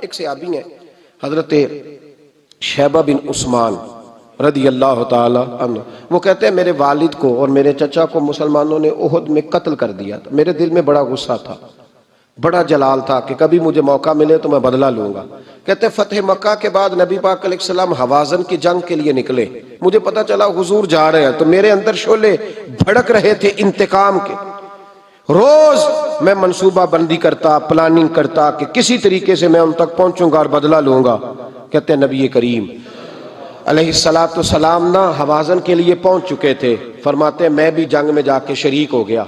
ایک صحابی ہیں حضرت شیبہ بن عثمان رضی اللہ تعالی عنہ، وہ کہتے ہیں میرے والد کو اور میرے چچا کو مسلمانوں نے احد میں قتل کر دیا تھا. میرے دل میں بڑا غصہ تھا، بڑا جلال تھا کہ کبھی مجھے موقع ملے تو میں بدلہ لوں گا. کہتے ہیں فتح مکہ کے بعد نبی پاک علیہ السلام حوازن کی جنگ کے لیے نکلے. مجھے پتا چلا حضور جا رہے ہیں تو میرے اندر شعلے بھڑک رہے تھے انتقام کے. روز میں منصوبہ بندی کرتا، پلاننگ کرتا کہ کسی طریقے سے میں ان تک پہنچوں گا اور بدلہ لوں گا. کہتے ہیں نبی کریم علیہ السلام نا حوازن کے لیے پہنچ چکے تھے. فرماتے ہیں میں بھی جنگ میں جا کے شریک ہو گیا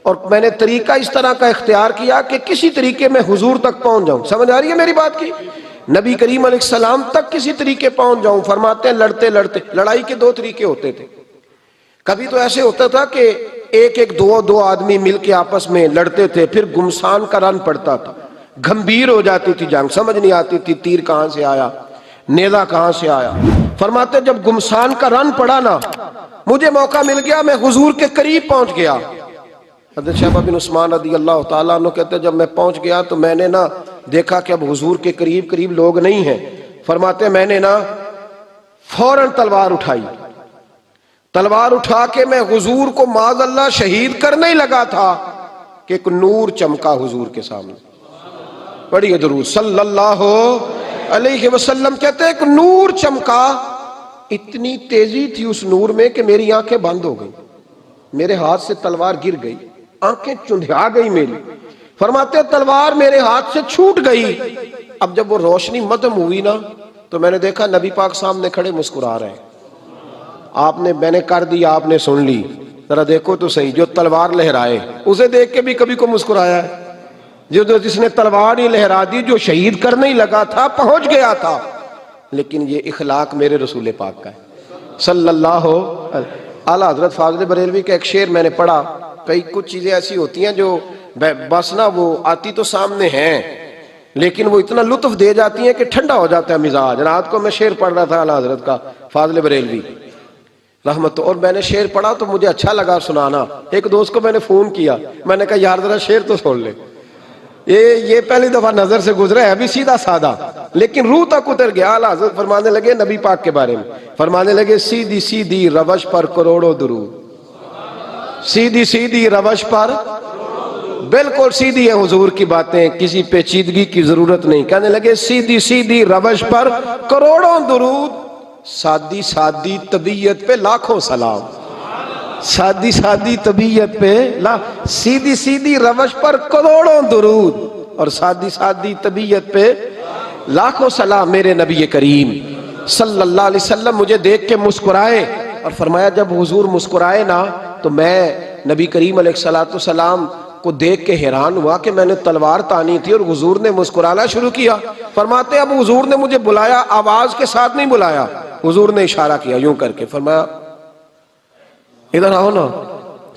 اور میں نے طریقہ اس طرح کا اختیار کیا کہ کسی طریقے میں حضور تک پہنچ جاؤں. سمجھ آ رہی ہے میری بات کی؟ نبی کریم علیہ السلام تک کسی طریقے پہنچ جاؤں. فرماتے ہیں لڑتے لڑتے، لڑائی کے دو طریقے ہوتے تھے. کبھی تو ایسے ہوتا تھا کہ ایک دو آدمی مل کے آپس میں لڑتے تھے، پھر گمسان کا رن پڑتا تھا، گھمبیر ہو جاتی تھی جنگ، سمجھ نہیں آتی تھی تیر کہاں سے آیا، نیزہ کہاں سے آیا. فرماتے جب گمسان کا رن پڑا نا، مجھے موقع مل گیا، میں حضور کے قریب پہنچ گیا. حضرت شیبہ بن عثمان رضی اللہ تعالیٰ عنہ کہتے ہیں جب میں پہنچ گیا تو میں نے نا دیکھا کہ اب حضور کے قریب لوگ نہیں ہیں. فرماتے میں نے نا فوراً تلوار اٹھائی. تلوار اٹھا کے میں حضور کو معاذ اللہ شہید کرنے ہی لگا تھا کہ ایک نور چمکا حضور کے سامنے. پڑھیے درود صلی اللہ علیہ وسلم. کہتے ہیں ایک نور چمکا، اتنی تیزی تھی اس نور میں کہ میری آنکھیں بند ہو گئی، میرے ہاتھ سے تلوار گر گئی، آنکھیں چندھیا گئی میری. فرماتے تلوار میرے ہاتھ سے چھوٹ گئی. اب جب وہ روشنی مدھم ہوئی نا تو میں نے دیکھا نبی پاک سامنے کھڑے مسکرا رہے ہیں. میں نے کر دی، آپ نے سن لی. ذرا دیکھو تو صحیح، جو تلوار لہرائے اسے دیکھ کے بھی کبھی کو مسکرایا ہے. جس نے تلوار ہی لہرا دی، جو شہید کرنے ہی لگا تھا، پہنچ گیا تھا. لیکن یہ اخلاق میرے رسول پاک کا ہے صلی اللہ اعلیٰ حضرت فاضل بریلوی کا ایک شعر میں نے پڑھا. کچھ چیزیں ایسی ہوتی ہیں جو بس نا وہ آتی تو سامنے ہیں لیکن وہ اتنا لطف دے جاتی ہیں کہ ٹھنڈا ہو جاتا ہے مزاج. رات کو میں شعر پڑھ رہا تھا اعلیٰ حضرت کا فاضل بریلوی رحمت، اور میں نے شعر پڑھا تو مجھے اچھا لگا سنانا. ایک دوست کو میں نے فون کیا، میں نے کہا یار ذرا شعر تو سن لے. یہ پہلی دفعہ نظر سے گزرا ہے، ابھی سیدھا سادہ لیکن روح تک اتر گیا. اعلیٰ حضرت فرمانے لگے نبی پاک کے بارے میں، فرمانے لگے سیدھی سیدھی روش پر کروڑوں درود. سیدھی سیدھی روش پر بالکل سیدھی ہے حضور کی باتیں، کسی پیچیدگی کی ضرورت نہیں. کہنے لگے سیدھی سیدھی روش پر کروڑوں درود، سادی سادی طبیعت پہ لاکھوں سلام. سادی سادی طبیعت پہ سیدھی سیدھی روش پر کروڑوں درود اور سادی سادی طبیعت پہ لاکھوں سلام. میرے نبی کریم صلی اللہ علیہ وسلم مجھے دیکھ کے مسکرائے اور فرمایا جب حضور مسکرائے نا تو میں نبی کریم علیہ السلام کو دیکھ کے حیران ہوا کہ میں نے تلوار تانی تھی اور حضور نے مسکرانا شروع کیا. فرماتے اب حضور نے مجھے بلایا، آواز کے ساتھ نہیں بلایا، حضور نے اشارہ کیا یوں کر کے، فرمایا ادھر آؤ نا.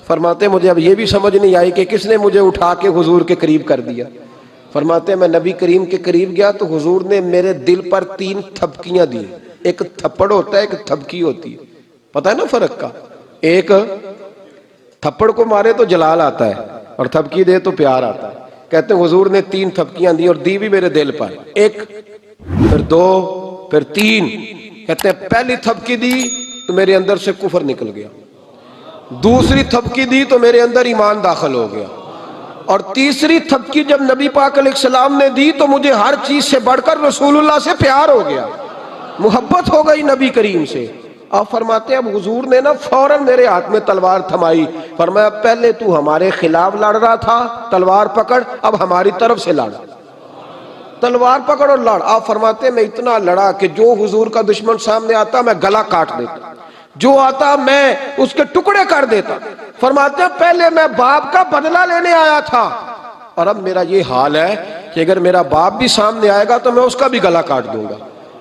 فرماتے مجھے اب یہ بھی سمجھ نہیں آئی کہ کس نے مجھے اٹھا کے حضور کے قریب کر دیا. فرماتے میں نبی کریم کے قریب گیا تو حضور نے میرے دل پر 3 تھپکیاں دی. ایک تھپڑ ہوتا ہے، ایک تھپکی ہوتی ہے، پتہ ہے نا فرق کا. ایک تھپڑ کو مارے تو جلال آتا ہے اور تھپکی دے تو پیار آتا ہے. کہتے ہیں حضور نے 3 تھپکیاں دی اور دی بھی میرے دل پر، 1 پھر 2 پھر 3. کہتے ہیں پہلی تھپکی دی تو میرے اندر سے کفر نکل گیا، دوسری تھپکی دی تو میرے اندر ایمان داخل ہو گیا، اور تیسری تھپکی جب نبی پاک علیہ السلام نے دی تو مجھے ہر چیز سے بڑھ کر رسول اللہ سے پیار ہو گیا، محبت ہو گئی نبی کریم سے. آپ فرماتے ہیں اب حضور نے نا فوراً میرے ہاتھ میں تلوار تھمائی. فرمایا پہلے تو ہمارے خلاف لڑ رہا تھا، تلوار پکڑ، اب ہماری طرف سے لڑ، تلوار پکڑ اور لڑ. آپ فرماتے ہیں میں اتنا لڑا کہ جو حضور کا دشمن سامنے آتا میں گلا کاٹ دیتا، جو آتا میں اس کے ٹکڑے کر دیتا. فرماتے ہیں پہلے میں باپ کا بدلہ لینے آیا تھا اور اب میرا یہ حال ہے کہ اگر میرا باپ بھی سامنے آئے گا تو میں اس کا بھی گلا کاٹ دوں گا،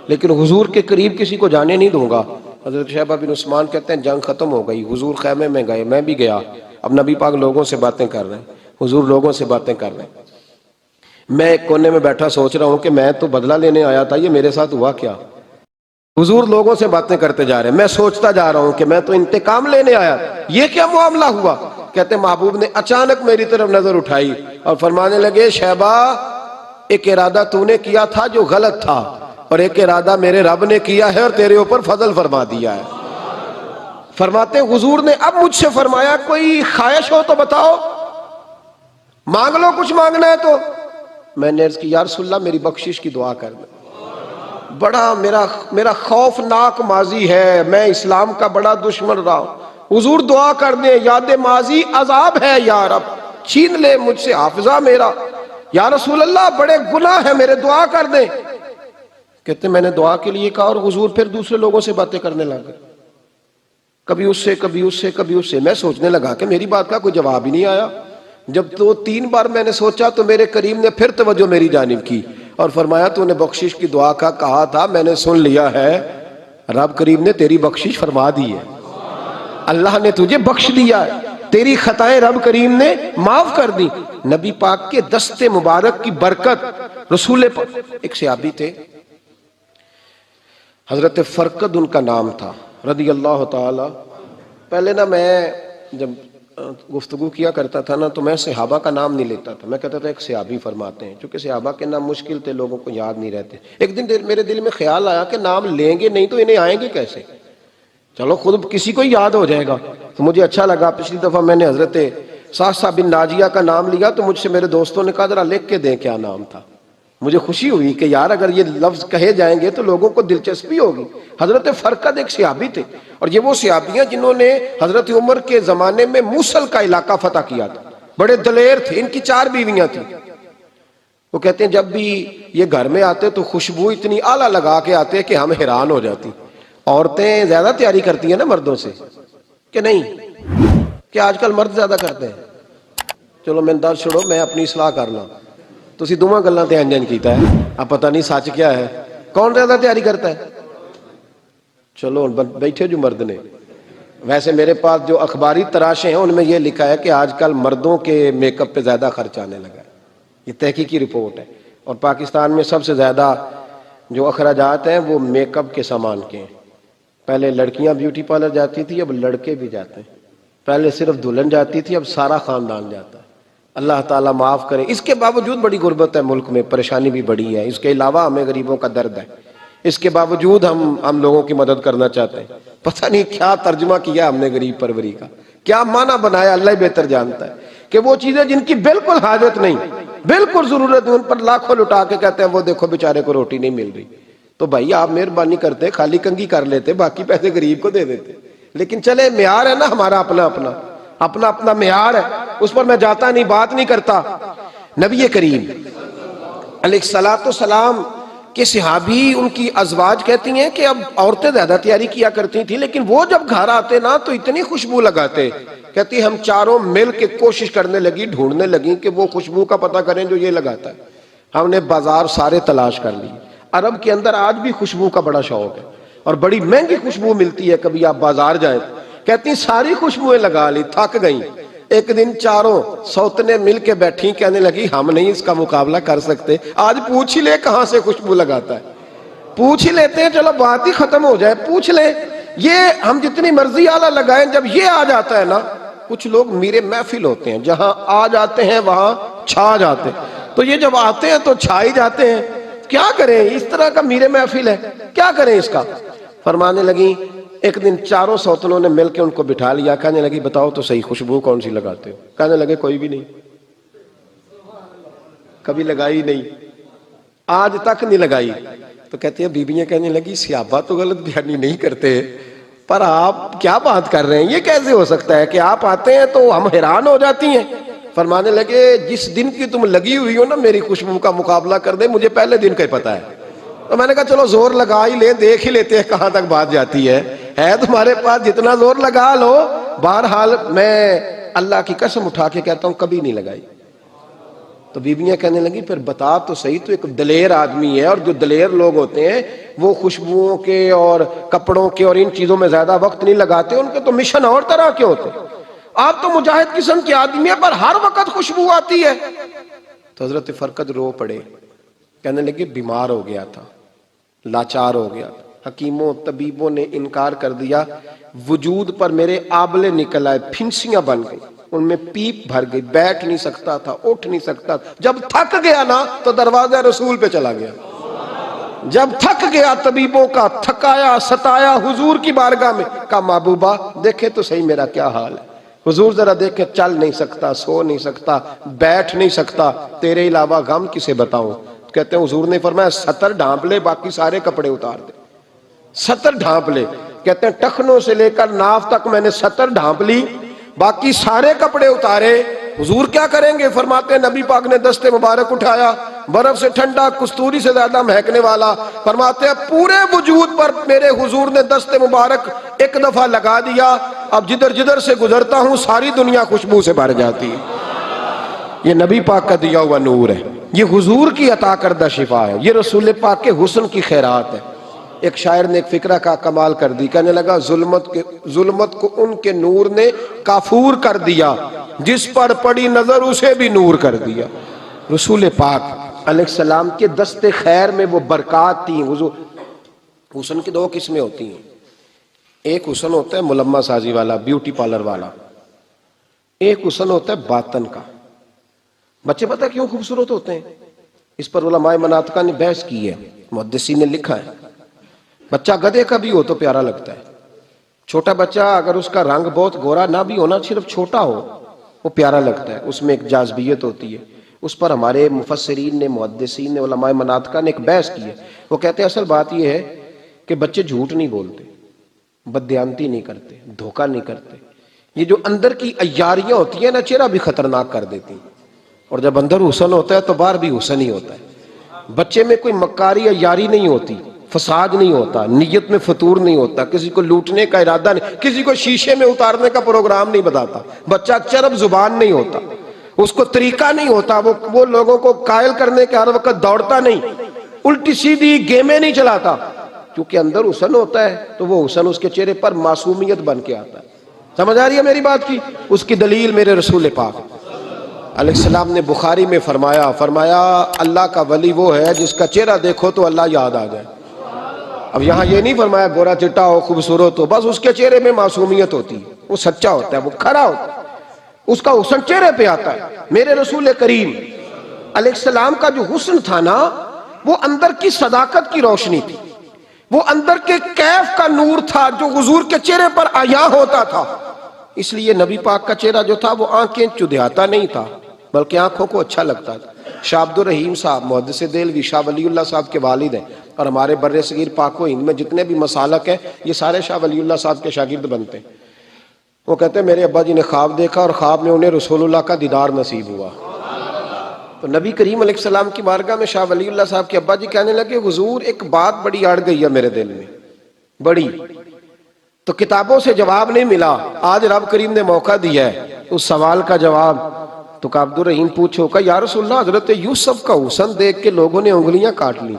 لیکن حضور کے قریب کسی کو جانے نہیں دوں گا. حضرت شیبہ بن عثمان کہتے ہیں جنگ ختم ہو گئی، حضور خیمے میں گئے، میں بھی گیا. اب نبی پاک لوگوں سے باتیں کر رہے ہیں، حضور لوگوں سے باتیں کر رہے ہیں. میں ایک کونے میں بیٹھا سوچ رہا ہوں کہ میں تو بدلہ لینے آیا تھا، یہ میرے ساتھ ہوا کیا؟ حضور لوگوں سے باتیں کرتے جا رہے ہیں، میں سوچتا جا رہا ہوں کہ میں تو انتقام لینے آیا، یہ کیا معاملہ ہوا؟ کہتے محبوب نے اچانک میری طرف نظر اٹھائی اور فرمانے لگے شیبہ ایک ارادہ تو نے کیا تھا جو غلط تھا، اور ایک ارادہ میرے رب نے کیا ہے اور تیرے اوپر فضل فرما دیا ہے۔ فرماتے ہیں حضور نے اب مجھ سے فرمایا کوئی خواہش ہو تو بتاؤ، مانگ لو کچھ مانگنا ہے تو۔ میں نے عرض کی یا رسول اللہ میری بخشش کی دعا کر دیں، بڑا میرا خوفناک ماضی ہے، میں اسلام کا بڑا دشمن رہا ہوں، حضور دعا کر دیں، یاد ماضی عذاب ہے یا رب، چھین لے مجھ سے حافظہ میرا، یا رسول اللہ بڑے گناہ ہیں میرے، دعا کر دیں۔ کہتے میں نے دعا کے لیے کہا اور حضور پھر دوسرے لوگوں سے باتیں کرنے لگے، کبھی اس سے کبھی اس سے کبھی اس سے۔ میں سوچنے لگا کہ میری بات کا کوئی جواب ہی نہیں آیا۔ جب تو 3 بار میں نے سوچا تو میرے کریم نے پھر توجہ میری جانب کی اور فرمایا تو نے بخشش کی دعا کا کہا تھا، میں نے سن لیا ہے، رب کریم نے تیری بخشش فرما دی ہے، اللہ نے تجھے بخش دیا ہے، تیری خطائیں رب کریم نے معاف کر دی۔ نبی پاک کے دست مبارک کی برکت، رسول پاک۔ ایک صحابی تھے حضرت فرقد ان کا نام تھا رضی اللہ تعالی۔ پہلے نا میں جب گفتگو کیا کرتا تھا نا تو میں صحابہ کا نام نہیں لیتا تھا، میں کہتا تھا ایک صحابی فرماتے ہیں، چونکہ صحابہ کے نام مشکل تھے، لوگوں کو یاد نہیں رہتے۔ ایک دن میرے دل میں خیال آیا کہ نام لیں گے نہیں تو انہیں آئیں گے کیسے، چلو خود کسی کو یاد ہو جائے گا، تو مجھے اچھا لگا۔ پچھلی دفعہ میں نے حضرت ساسا بن ناجیہ کا نام لیا تو مجھ سے میرے دوستوں نے کہا ذرا لکھ کے دیں کیا نام تھا۔ مجھے خوشی ہوئی کہ یار اگر یہ لفظ کہے جائیں گے تو لوگوں کو دلچسپی ہوگی۔ حضرت فرقد ایک صحابی تھے، اور یہ وہ صحابی ہیں جنہوں نے حضرت عمر کے زمانے میں موصل کا علاقہ فتح کیا تھا، بڑے دلیر تھے، ان کی 4 بیویاں تھیں۔ وہ کہتے ہیں جب بھی یہ گھر میں آتے تو خوشبو اتنی اعلیٰ لگا کے آتے کہ ہم حیران ہو جاتی۔ عورتیں زیادہ تیاری کرتی ہیں نا مردوں سے کہ نہیں، کہ آج کل مرد زیادہ کرتے ہیں۔ چلو میں درد چھوڑو، میں اپنی اصلاح کرنا، تسی دوواں گلاں تے انجن کیتا ہے، اب پتہ نہیں سچ کیا ہے، کون زیادہ تیاری کرتا ہے؟ چلو بیٹھے جو مرد نے، ویسے میرے پاس جو اخباری تراشے ہیں ان میں یہ لکھا ہے کہ آج کل مردوں کے میک اپ پہ زیادہ خرچ آنے لگا ہے، یہ تحقیقی رپورٹ ہے، اور پاکستان میں سب سے زیادہ جو اخراجات ہیں وہ میک اپ کے سامان کے ہیں۔ پہلے لڑکیاں بیوٹی پارلر جاتی تھی، اب لڑکے بھی جاتے ہیں۔ پہلے صرف دلہن جاتی تھی، اب سارا خاندان جاتا ہے۔ اللہ تعالیٰ معاف کرے۔ اس کے باوجود بڑی غربت ہے ملک میں، پریشانی بھی بڑی ہے، اس کے علاوہ ہمیں غریبوں کا درد ہے، اس کے باوجود ہم لوگوں کی مدد کرنا چاہتے ہیں۔ پتہ نہیں کیا ترجمہ کیا ہم نے غریب پروری کا، کیا معنی بنایا، اللہ ہی بہتر جانتا ہے، کہ وہ چیزیں جن کی بالکل حاجت نہیں، بالکل ضرورت نہیں، ان پر لاکھوں لٹا کے کہتے ہیں وہ دیکھو بیچارے کو روٹی نہیں مل رہی۔ تو بھائی آپ مہربانی کرتے خالی کنگھی کر لیتے، باقی پیسے غریب کو دے دیتے۔ لیکن چلے معیار ہے نا ہمارا اپنا معیار ہے، اس پر میں جاتا نہیں، بات نہیں کرتا۔ نبی کریم علیہ السلام کے صحابی، ان کی ازواج کہتی ہیں کہ اب عورتیں زیادہ تیاری کیا کرتی تھیں، لیکن وہ جب گھر آتے نا تو اتنی خوشبو لگاتے، کہتی ہم چاروں مل کے کوشش کرنے لگی، ڈھونڈنے لگی کہ وہ خوشبو کا پتہ کریں جو یہ لگاتا ہے۔ ہم نے بازار سارے تلاش کر لی، عرب کے اندر آج بھی خوشبو کا بڑا شوق ہے اور بڑی مہنگی خوشبو ملتی ہے، کبھی آپ بازار جائیں، کہتی ساری خوشبوئیں لگا لی، تھک گئیں۔ ایک دن چاروں سوتنے مل کے بیٹھی، کہنے لگی ہم نہیں اس کا مقابلہ کر سکتے، آج پوچھ ہی لے کہاں سے خوشبو لگاتا ہے، پوچھ ہی لیتے ہیں، چلو بات ہی ختم ہو جائے، پوچھ لیں۔ یہ ہم جتنی مرضی اعلیٰ لگائیں، جب یہ آ جاتا ہے نا، کچھ لوگ میرے محفل ہوتے ہیں، جہاں آ جاتے ہیں وہاں چھا جاتے ہیں، تو یہ جب آتے ہیں تو چھا ہی جاتے ہیں۔ کیا کریں، اس طرح کا میرے محفل ہے، کیا کریں اس کا؟ فرمانے لگی ایک دن چاروں سوتنوں نے مل کے ان کو بٹھا لیا، کہنے لگی بتاؤ تو صحیح خوشبو کون سی لگاتے ہو؟ کہنے لگے کوئی بھی نہیں، کبھی لگائی نہیں، آج تک نہیں لگائی۔ تو کہتے ہیں بیویاں کہنے لگی صحابہ تو غلط بیانی نہیں کرتے، پر آپ کیا بات کر رہے ہیں، یہ کیسے ہو سکتا ہے کہ آپ آتے ہیں تو ہم حیران ہو جاتی ہیں۔ فرمانے لگے جس دن کی تم لگی ہوئی ہو نا میری خوشبو کا مقابلہ کر دے، مجھے پہلے دن کا ہی پتا ہے۔ تو میں نے کہا چلو زور لگا ہی لیں، دیکھ ہی لیتے ہیں کہاں تک بات جاتی ہے تمہارے پاس جتنا زور لگا لو۔ بہرحال میں اللہ کی قسم اٹھا کے کہتا ہوں کبھی نہیں لگائی۔ تو بیویاں کہنے لگی پھر بتا تو صحیح، تو ایک دلیر آدمی ہے، اور جو دلیر لوگ ہوتے ہیں وہ خوشبوؤں کے اور کپڑوں کے اور ان چیزوں میں زیادہ وقت نہیں لگاتے، ان کے تو مشن اور طرح کے ہوتے ہیں۔ آپ تو مجاہد قسم کے آدمی ہیں، پر ہر وقت خوشبو آتی ہے۔ تو حضرت فرقد رو پڑے، کہنے لگے بیمار ہو گیا تھا، لاچار ہو گیا، حکیموں طبیبوں نے انکار کر دیا، وجود پر میرے آبلے نکل آئے، پھنسیاں بن گئی، ان میں پیپ بھر گئی، بیٹھ نہیں سکتا تھا، اٹھ نہیں سکتا تھا۔ جب تھک گیا نا تو دروازہ رسول پہ چلا گیا۔ جب تھک گیا طبیبوں کا، تھکایا ستایا حضور کی بارگاہ میں، کہا محبوبہ دیکھے تو صحیح میرا کیا حال ہے۔ حضور ذرا دیکھے، چل نہیں سکتا، سو نہیں سکتا، بیٹھ نہیں سکتا، تیرے علاوہ غم کسے بتاؤں؟ کہتے ہیں حضور نے فرمایا 70 ڈھانپ لے، باقی سارے کپڑے اتار دے۔ 70 ڈھانپ لے، کہتے ہیں ٹخنوں سے لے کر ناف تک میں نے 70 ڈھانپ لی، باقی سارے کپڑے اتارے۔ حضور کیا کریں گے؟ فرماتے ہیں نبی پاک نے دست مبارک اٹھایا، برف سے ٹھنڈا، کستوری سے زیادہ مہکنے والا، فرماتے ہیں پورے وجود پر میرے حضور نے دست مبارک ایک دفعہ لگا دیا، اب جدھر جدھر سے گزرتا ہوں ساری دنیا خوشبو سے بھر جاتی ہے۔ یہ نبی پاک کا دیا ہوا نور ہے، یہ حضور کی عطا کردہ شفا ہے، یہ رسول پاک کے حسن کی خیرات ہے۔ ایک شاعر نے ایک فقرہ کا کمال کر دی، کہنے لگا ظلمت کو ان کے نور نے کافور کر دیا، جس پر پڑی نظر اسے بھی نور کر دیا۔ رسول پاک علیہ السلام کے دست خیر میں وہ برکات تھی۔ حسن کی دو قسمیں ہوتی ہیں، ایک حسن ہوتا ہے ملمہ سازی والا، بیوٹی پارلر والا، ایک حسن ہوتا ہے باطن کا۔ بچے پتہ کیوں خوبصورت ہوتے ہیں؟ اس پر علماء مناطقہ نے بحث کی ہے، محدثین نے لکھا ہے۔ بچہ گدھے کا بھی ہو تو پیارا لگتا ہے، چھوٹا بچہ اگر اس کا رنگ بہت گورا نہ بھی ہونا، صرف چھوٹا ہو، وہ پیارا لگتا ہے، اس میں ایک جاذبیت ہوتی ہے۔ اس پر ہمارے مفسرین نے، محدثین نے، علماء مناطقہ نے ایک بحث کی ہے۔ وہ کہتے ہیں اصل بات یہ ہے کہ بچے جھوٹ نہیں بولتے، بددیانتی نہیں کرتے، دھوکہ نہیں کرتے۔ یہ جو اندر کی عیاریاں ہوتی ہیں نا، چہرہ بھی خطرناک کر دیتی ہیں، اور جب اندر حسن ہوتا ہے تو باہر بھی حسن ہی ہوتا ہے۔ بچے میں کوئی مکاری عیاری نہیں ہوتی، فساد نہیں ہوتا، نیت میں فطور نہیں ہوتا، کسی کو لوٹنے کا ارادہ نہیں، کسی کو شیشے میں اتارنے کا پروگرام نہیں بتاتا، بچہ چرب زبان نہیں ہوتا، اس کو طریقہ نہیں ہوتا، وہ لوگوں کو قائل کرنے کے ہر وقت دوڑتا نہیں، الٹی سیدھی گیمیں نہیں چلاتا، کیونکہ اندر حسن ہوتا ہے تو وہ حسن اس کے چہرے پر معصومیت بن کے آتا ہے۔ سمجھ آ رہی ہے میری بات کی؟ اس کی دلیل میرے رسول پاک علیہ السلام نے بخاری میں فرمایا اللہ کا ولی وہ ہے جس کا چہرہ دیکھو تو اللہ یاد آ جائے۔ اب یہاں یہ نہیں فرمایا گورا چٹا ہو، خوبصورت ہو، بس اس کے چہرے میں معصومیت ہوتی ہے، وہ سچا ہوتا ہے، وہ کھرا ہوتا ہے، اس کا حسن چہرے پہ آتا ہے۔ میرے رسول کریم علیہ السلام کا جو حسن تھا نا، وہ اندر کی صداقت کی روشنی تھی، وہ اندر کے کیف کا نور تھا جو حضور کے چہرے پر عیاں ہوتا تھا۔ اس لیے نبی پاک کا چہرہ جو تھا وہ آنکھیں چدھیاتا نہیں تھا، بلکہ آنکھوں کو اچھا لگتا تھا۔ شاہ عبد الرحیم صاحب محدث دہلوی، شاہ ولی اللہ صاحب کے والد ہیں، اور ہمارے بر صغیر پاک و ہند میں جتنے بھی مسالک ہیں یہ سارے شاہ ولی اللہ صاحب کے شاگرد بنتے ہیں۔ وہ کہتے ہیں میرے ابا جی نے خواب دیکھا اور خواب میں انہیں رسول اللہ کا دیدار نصیب ہوا۔ تو نبی کریم علیہ السلام کی بارگاہ میں شاہ ولی اللہ صاحب کے ابا جی کہنے لگے حضور ایک بات بڑی اڑ گئی ہے میرے دل میں، بڑی، تو کتابوں سے جواب نہیں ملا، آج رب کریم نے موقع دیا ہے اس سوال کا جواب۔ تو کہ عبد الرحیم پوچھو کہ یا رسول اللہ حضرت یوسف کا حسن دیکھ کے لوگوں نے انگلیاں کاٹ لی،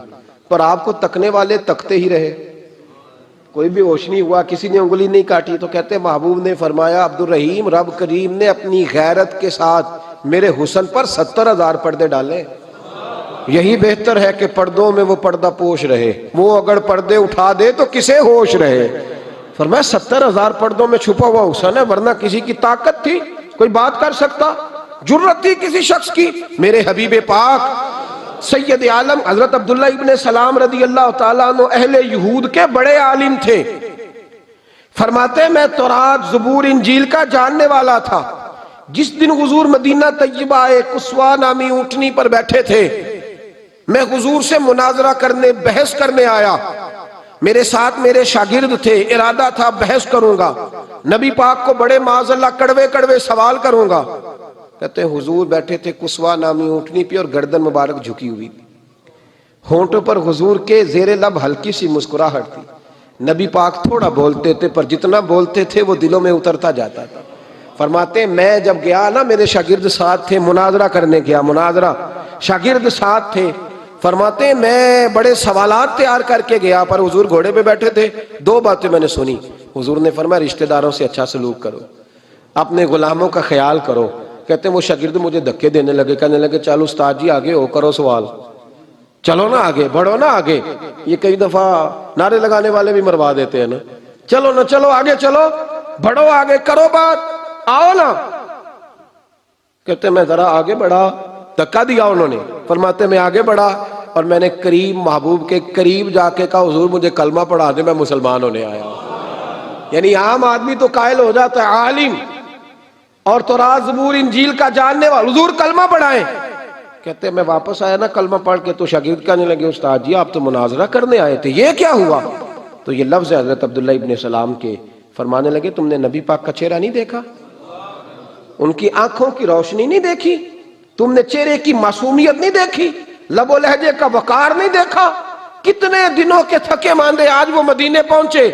پر آپ کو تکنے والے تکتے ہی رہے، کوئی بھی ہوش نہیں ہوا، کسی نے انگلی نہیں کاٹی۔ تو کہتے محبوب نے فرمایا عبد الرحیم رب کریم نے اپنی غیرت کے ساتھ میرے حسن پر 70,000 پردے ڈالے، یہی بہتر ہے کہ پردوں میں وہ پردہ پوش رہے، وہ اگر پردے اٹھا دے تو کسے ہوش رہے۔ فرمایا 70,000 پردوں میں چھپا ہوا حسن ہے، ورنہ کسی کی طاقت تھی کوئی بات کر سکتا، جرت تھی کسی شخص کی؟ میرے حبیب پاک سید عالم حضرت عبداللہ ابن سلام رضی اللہ تعالیٰ عنہ اہل یہود کے بڑے عالم تھے، فرماتے میں تورات زبور انجیل کا جاننے والا تھا۔ جس دن حضور مدینہ طیبہ قصوہ نامی اونٹنی پر بیٹھے تھے، میں حضور سے مناظرہ کرنے، بحث کرنے آیا، میرے ساتھ میرے شاگرد تھے، ارادہ تھا بحث کروں گا، نبی پاک کو بڑے معاذ اللہ کڑوے کڑوے سوال کروں گا۔ کہتے ہیں حضور بیٹھے تھے قصوہ نامی اونٹنی پہ اور گردن مبارک جھکی ہوئی تھی، ہونٹوں پر حضور کے زیر لب ہلکی سی مسکراہٹ تھی۔ نبی پاک تھوڑا بولتے تھے پر جتنا بولتے تھے وہ دلوں میں اترتا جاتا تھا۔ فرماتے ہیں میں جب گیا نا، میرے شاگرد ساتھ تھے، مناظرہ کرنے گیا، مناظرہ، شاگرد ساتھ تھے، فرماتے ہیں میں بڑے سوالات تیار کر کے گیا، پر حضور گھوڑے پہ بیٹھے تھے، دو باتیں میں نے سنی۔ حضور نے فرمایا رشتہ داروں سے اچھا سلوک کرو، اپنے غلاموں کا خیال کرو۔ کہتے ہیں وہ شاگرد مجھے دھکے دینے لگے، کہنے لگے چلو استاد جی آگے ہو، کرو سوال، چلو نا آگے، بڑھو نا آگے۔ یہ کئی دفعہ نعرے لگانے والے بھی مروا دیتے ہیں نا، چلو نا، چلو آگے، چلو بڑھو آگے، کرو بات، آؤ نا۔ کہتے میں ذرا آگے بڑھا، دھکا دیا انہوں نے، فرماتے میں آگے بڑھا اور میں نے قریب محبوب کے قریب جا کے کہا حضور مجھے کلمہ پڑھا دے، میں مسلمان ہونے آیا ہوں۔ یعنی عام آدمی تو قائل ہو جاتا ہے، عالم اور تورات زبور انجیل کا جاننے والا، حضور کلمہ پڑھائیں۔ کہتے میں واپس آیا نا کلمہ پڑھ کے تو شاگرد کہنے لگے استاد جی آپ تو مناظرہ کرنے آئے تھے، یہ کیا ہوا؟ تو یہ لفظ ہے حضرت عبداللہ ابن سلام کے، فرمانے لگے تم نے نبی پاک کا چہرہ نہیں دیکھا، ان کی آنکھوں کی روشنی نہیں دیکھی، تم نے چہرے کی معصومیت نہیں دیکھی، لب و لہجے کا وقار نہیں دیکھا؟ کتنے دنوں کے تھکے ماندے آج وہ مدینے پہنچے،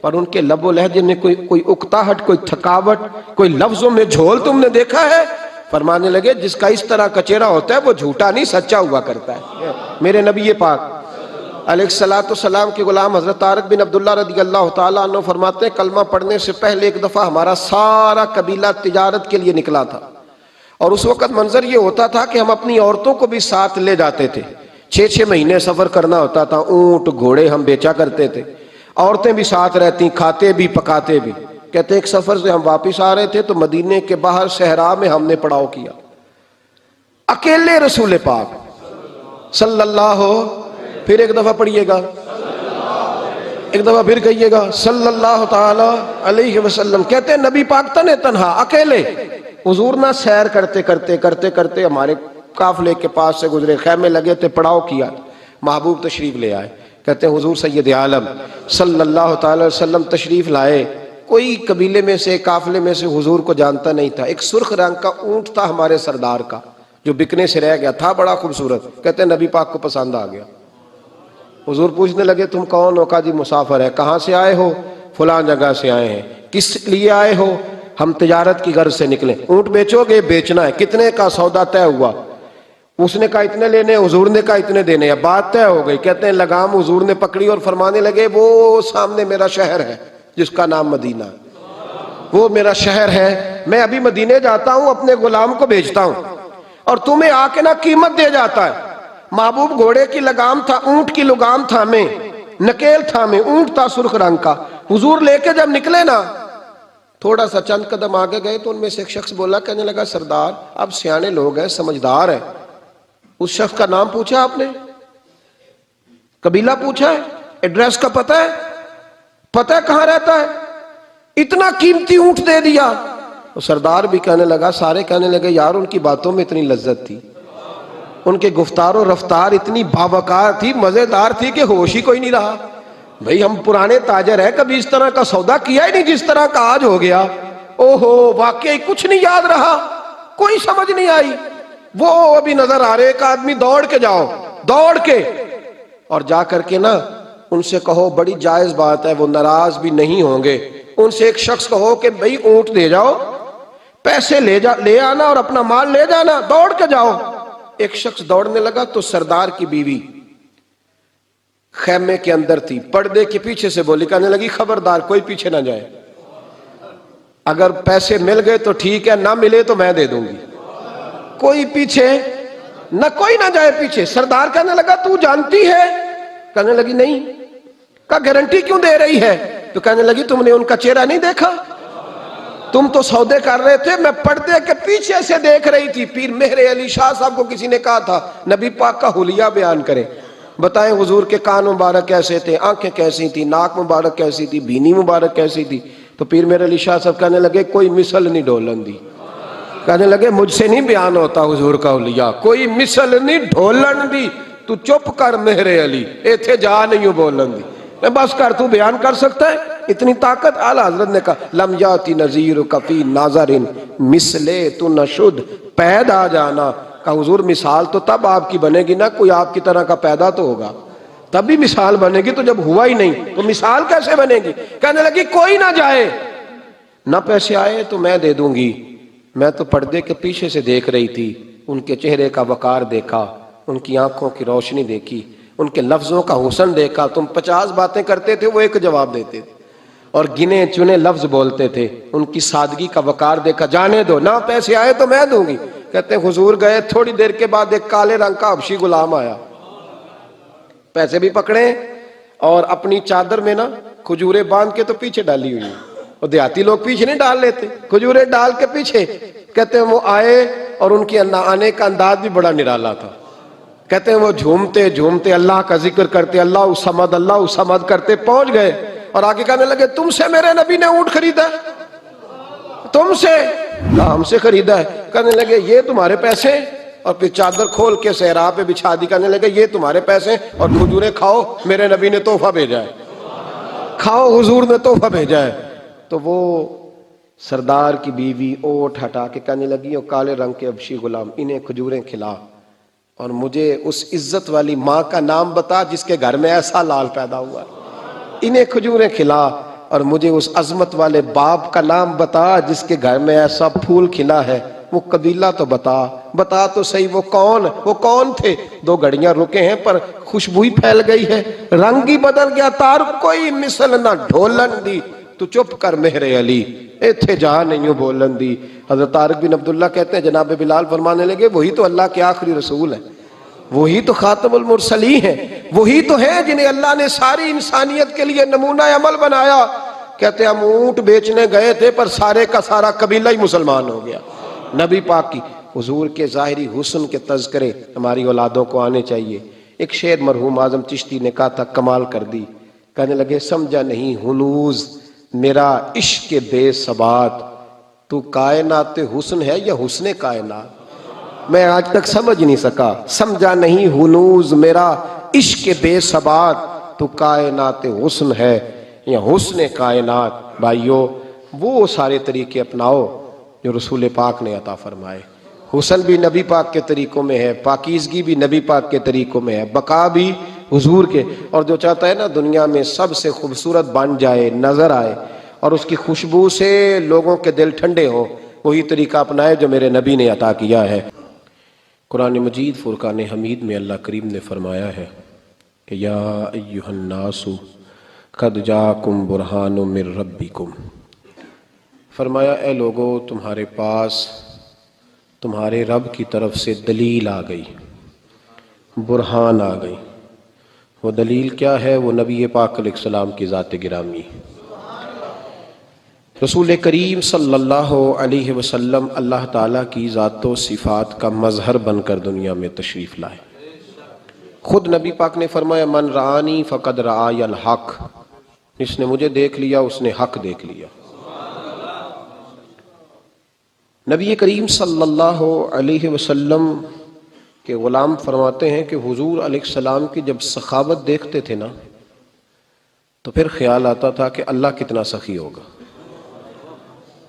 پر ان کے لب و لہجے میں کوئی اکتاہٹ، کوئی تھکاوٹ، کوئی لفظوں میں جھول تم نے دیکھا ہے؟ فرمانے لگے جس کا اس طرح کا چہرہ ہوتا ہے وہ جھوٹا نہیں سچا ہوا کرتا ہے۔ میرے نبی پاک علیہ السلام کے غلام حضرت طارق بن عبداللہ رضی اللہ تعالیٰ عنہ فرماتے ہیں کلمہ پڑھنے سے پہلے ایک دفعہ ہمارا سارا قبیلہ تجارت کے لیے نکلا تھا، اور اس وقت منظر یہ ہوتا تھا کہ ہم اپنی عورتوں کو بھی ساتھ لے جاتے تھے، 6 مہینے سفر کرنا ہوتا تھا، اونٹ گھوڑے ہم بیچا کرتے تھے، عورتیں بھی ساتھ رہتی، کھاتے بھی پکاتے بھی۔ کہتے ہیں ایک سفر سے ہم واپس آ رہے تھے تو مدینے کے باہر صحرا میں ہم نے پڑاؤ کیا، اکیلے رسول پاک صلی اللہ، پھر ایک دفعہ پڑھیے گا، ایک دفعہ پھر کہیے گا صلی اللہ تعالی علیہ وسلم۔ کہتے ہیں نبی پاک تنے تنہا اکیلے، حضور نہ سیر کرتے کرتے کرتے کرتے ہمارے قافلے کے پاس سے گزرے، خیمے لگے تھے، پڑاؤ کیا، محبوب تشریف لے آئے۔ کہتے ہیں حضور سید عالم صلی اللہ تعالی وسلم تشریف لائے، کوئی قبیلے میں سے قافلے میں سے حضور کو جانتا نہیں تھا، ایک سرخ رنگ کا اونٹ تھا ہمارے سردار کا جو بکنے سے رہ گیا تھا، بڑا خوبصورت۔ کہتے ہیں نبی پاک کو پسند آ گیا، حضور پوچھنے لگے تم کون ہو؟ کہا جی مسافر ہے۔ کہاں سے آئے ہو؟ فلاں جگہ سے آئے ہیں۔ کس لیے آئے ہو؟ ہم تجارت کی غرض سے نکلے۔ اونٹ بیچو گے؟ بیچنا ہے۔ کتنے کا؟ سودا طے ہوا، اس نے کہا اتنے لینے، حضور نے کہا اتنے دینے، اب بات طے ہو گئی۔ کہتے ہیں لگام حضور نے پکڑی اور فرمانے لگے وہ سامنے میرا شہر ہے جس کا نام مدینہ، وہ میرا شہر ہے، میں ابھی مدینے جاتا ہوں، اپنے غلام کو بھیجتا ہوں اور تمہیں آ کے نہ قیمت دے جاتا ہے۔ محبوب گھوڑے کی لگام تھا، اونٹ کی لگام تھا میں، نکیل تھا میں، اونٹ تھا سرخ رنگ کا۔ حضور لے کے جب نکلے نا، تھوڑا سا چند قدم آگے گئے تو ان میں سے ایک شخص بولا، کہنے لگا سردار اب سیانے لوگ ہیں، سمجھدار ہیں، اس شخص کا نام پوچھا آپ نے؟ قبیلہ پوچھا ہے؟ ایڈریس کا پتہ ہے؟ پتہ ہے کہاں رہتا ہے؟ اتنا قیمتی اونٹ دے دیا۔ تو سردار بھی کہنے لگا، سارے کہنے لگے یار ان کی باتوں میں اتنی لذت تھی، ان کے گفتار و رفتار اتنی باوقار تھی، مزیدار تھی کہ ہوش ہی کوئی نہیں رہا۔ بھئی ہم پرانے تاجر ہیں، کبھی اس طرح کا سودا کیا ہی نہیں جس طرح کا آج ہو گیا۔ اوہو واقعی کچھ نہیں یاد رہا، کوئی سمجھ نہیں آئی۔ وہ ابھی نظر آ رہے، ایک آدمی دوڑ کے جاؤ، دوڑ کے اور جا کر کے نا ان سے کہو، بڑی جائز بات ہے، وہ ناراض بھی نہیں ہوں گے، ان سے ایک شخص کہو کہ بھئی اونٹ دے جاؤ، پیسے لے آنا اور اپنا مال لے جانا، دوڑ کے جاؤ۔ ایک شخص دوڑنے لگا تو سردار کی بیوی خیمے کے اندر تھی، پردے کے پیچھے سے بولی، کہنے لگی خبردار کوئی پیچھے نہ جائے، اگر پیسے مل گئے تو ٹھیک ہے، نہ ملے تو میں دے دوں گی، کوئی پیچھے نہ، کوئی نہ جائے پیچھے۔ سردار کہنے لگا تو جانتی ہے؟ کہنے لگی نہیں۔ کہا گارنٹی کیوں دے رہی ہے؟ تو کہنے لگی تم نے ان کا چہرہ نہیں دیکھا؟ تم تو سودے کر رہے تھے، میں پردے کے پیچھے سے دیکھ رہی تھی۔ پیر مہر علی شاہ صاحب کو کسی نے کہا تھا نبی پاک کا حلیہ بیان کریں، بتائیں حضور کے کان مبارک کیسے تھے، آنکھیں کیسی تھی، ناک مبارک کیسی تھی، بینی مبارک کیسی تھی۔ تو پیر مہر علی شاہ صاحب کہنے لگے کوئی مثل نہیں ڈھولن دی، کہنے لگے مجھ سے نہیں بیان ہوتا حضور کا حلیہ، کوئی مثل نہیں ڈھولن دی، تو چپ کر مہر علی، ایتھے جا نہیں بولن دی، میں بس کر، تو بیان کر سکتا ہے؟ اتنی طاقت۔ اعلیٰ حضرت نے کہا لم یاتی نذیرک فی ناظر مثلے تو نشد، پیدا جانا۔ کہا حضور مثال تو تب آپ کی بنے گی نا، کوئی آپ کی طرح کا پیدا تو ہوگا، تب بھی مثال بنے گی، تو جب ہوا ہی نہیں تو مثال کیسے بنے گی؟ کہنے لگی کوئی نہ جائے، نہ پیسے آئے تو میں دے دوں گی۔ میں تو پردے کے پیچھے سے دیکھ رہی تھی، ان کے چہرے کا وقار دیکھا، ان کی آنکھوں کی روشنی دیکھی، ان کے لفظوں کا حسن دیکھا۔ تم 50 باتیں کرتے تھے، وہ ایک جواب دیتے تھے، اور گنے چنے لفظ بولتے تھے، ان کی سادگی کا وقار دیکھا۔ جانے دو، نہ پیسے آئے تو میں دوں گی۔ کہتے ہیں حضور گئے، تھوڑی دیر کے بعد ایک کالے رنگ کا حبشی غلام آیا، پیسے بھی پکڑے اور اپنی چادر میں نا کھجوریں باندھ کے تو پیچھے ڈالی ہوئی، اور دیہاتی لوگ پیچھے نہیں ڈال لیتے، کھجوریں ڈال کے پیچھے۔ کہتے ہیں وہ آئے اور ان کے آنے کا انداز بھی بڑا نرالا تھا. کہتے ہیں وہ جھومتے جھومتے اللہ کا ذکر کرتے، اللہ الصمد کرتے پہنچ گئے اور آگے کہنے لگے تم سے میرے نبی نے اونٹ خریدا ہے؟ تم سے؟ ہم سے خریدا ہے. کہنے لگے یہ تمہارے پیسے؟ اور پھر چادر کھول کے صحرا پہ بچھا دی. کہنے لگے یہ تمہارے پیسے اور کھجوریں کھاؤ، میرے نبی نے تحفہ بھیجا ہے، کھاؤ حضور نے تحفہ بھیجا ہے. تو وہ سردار کی بیوی اوٹ ہٹا کے کہنے لگی اور کالے رنگ کے حبشی غلام انہیں کھجوریں کھلا اور مجھے اس عزت والی ماں کا نام بتا جس کے گھر میں ایسا لال پیدا ہوا. انہیں کھجوریں کھلا اور مجھے اس عظمت والے باپ کا نام بتا جس کے گھر میں ایسا پھول کھلا ہے. وہ قبیلہ تو بتا تو صحیح، وہ کون تھے؟ 2 گھڑیاں رکے ہیں پر خوشبو ہی پھیل گئی ہے، رنگ ہی بدل گیا. تار کوئی مثل نہ ڈھولن دی، تو چپ کر مہر علی ایتھے جہاں نہیں ہو بولن دی. حضرت طارق بن عبداللہ کہتے ہیں جناب بلال فرمانے لگے وہی تو اللہ کے آخری رسول ہیں، وہی تو خاتم المرسلین ہیں، وہی تو ہیں جنہیں اللہ نے ساری انسانیت کے لیے نمونہ عمل بنایا. کہتے ہیں ہم اونٹ بیچنے گئے تھے پر سارے کا سارا قبیلہ ہی مسلمان ہو گیا. نبی پاک کی حضور کے ظاہری حسن کے تذکرے ہماری اولادوں کو آنے چاہیے. ایک شعر مرحوم اعظم چشتی نے کہا تھا، کمال کر دی. کہنے لگے سمجھا نہیں ہنوز میرا عشق بے ثبات، تو کائنات حسن ہے یا حسن کائنات؟ میں آج تک سمجھ نہیں سکا. سمجھا نہیں ہنوز میرا عشق بے ثبات، تو کائنات حسن ہے یا حسن کائنات. بھائیو وہ سارے طریقے اپناؤ جو رسول پاک نے عطا فرمائے. حسن بھی نبی پاک کے طریقوں میں ہے، پاکیزگی بھی نبی پاک کے طریقوں میں ہے، بقا بھی حضور کے. اور جو چاہتا ہے نا دنیا میں سب سے خوبصورت بن جائے، نظر آئے اور اس کی خوشبو سے لوگوں کے دل ٹھنڈے ہوں، وہی طریقہ اپنائے جو میرے نبی نے عطا کیا ہے. قرآن مجید فرقان حمید میں اللہ کریم نے فرمایا ہے کہ یا ایہا الناس قد جاکم برہان من ربکم. فرمایا اے لوگو تمہارے پاس تمہارے رب کی طرف سے دلیل آ گئی، برہان آ گئی. وہ دلیل کیا ہے؟ وہ نبی پاک علیہ السلام کی ذات گرامی. رسول کریم صلی اللہ علیہ وسلم اللہ تعالیٰ کی ذات و صفات کا مظہر بن کر دنیا میں تشریف لائے. خود نبی پاک نے فرمایا من رآنی فقد رآی الحق، جس نے مجھے دیکھ لیا اس نے حق دیکھ لیا. نبی کریم صلی اللہ علیہ وسلم کے غلام فرماتے ہیں کہ حضور علیہ السلام کی جب سخاوت دیکھتے تھے نا تو پھر خیال آتا تھا کہ اللہ کتنا سخی ہوگا.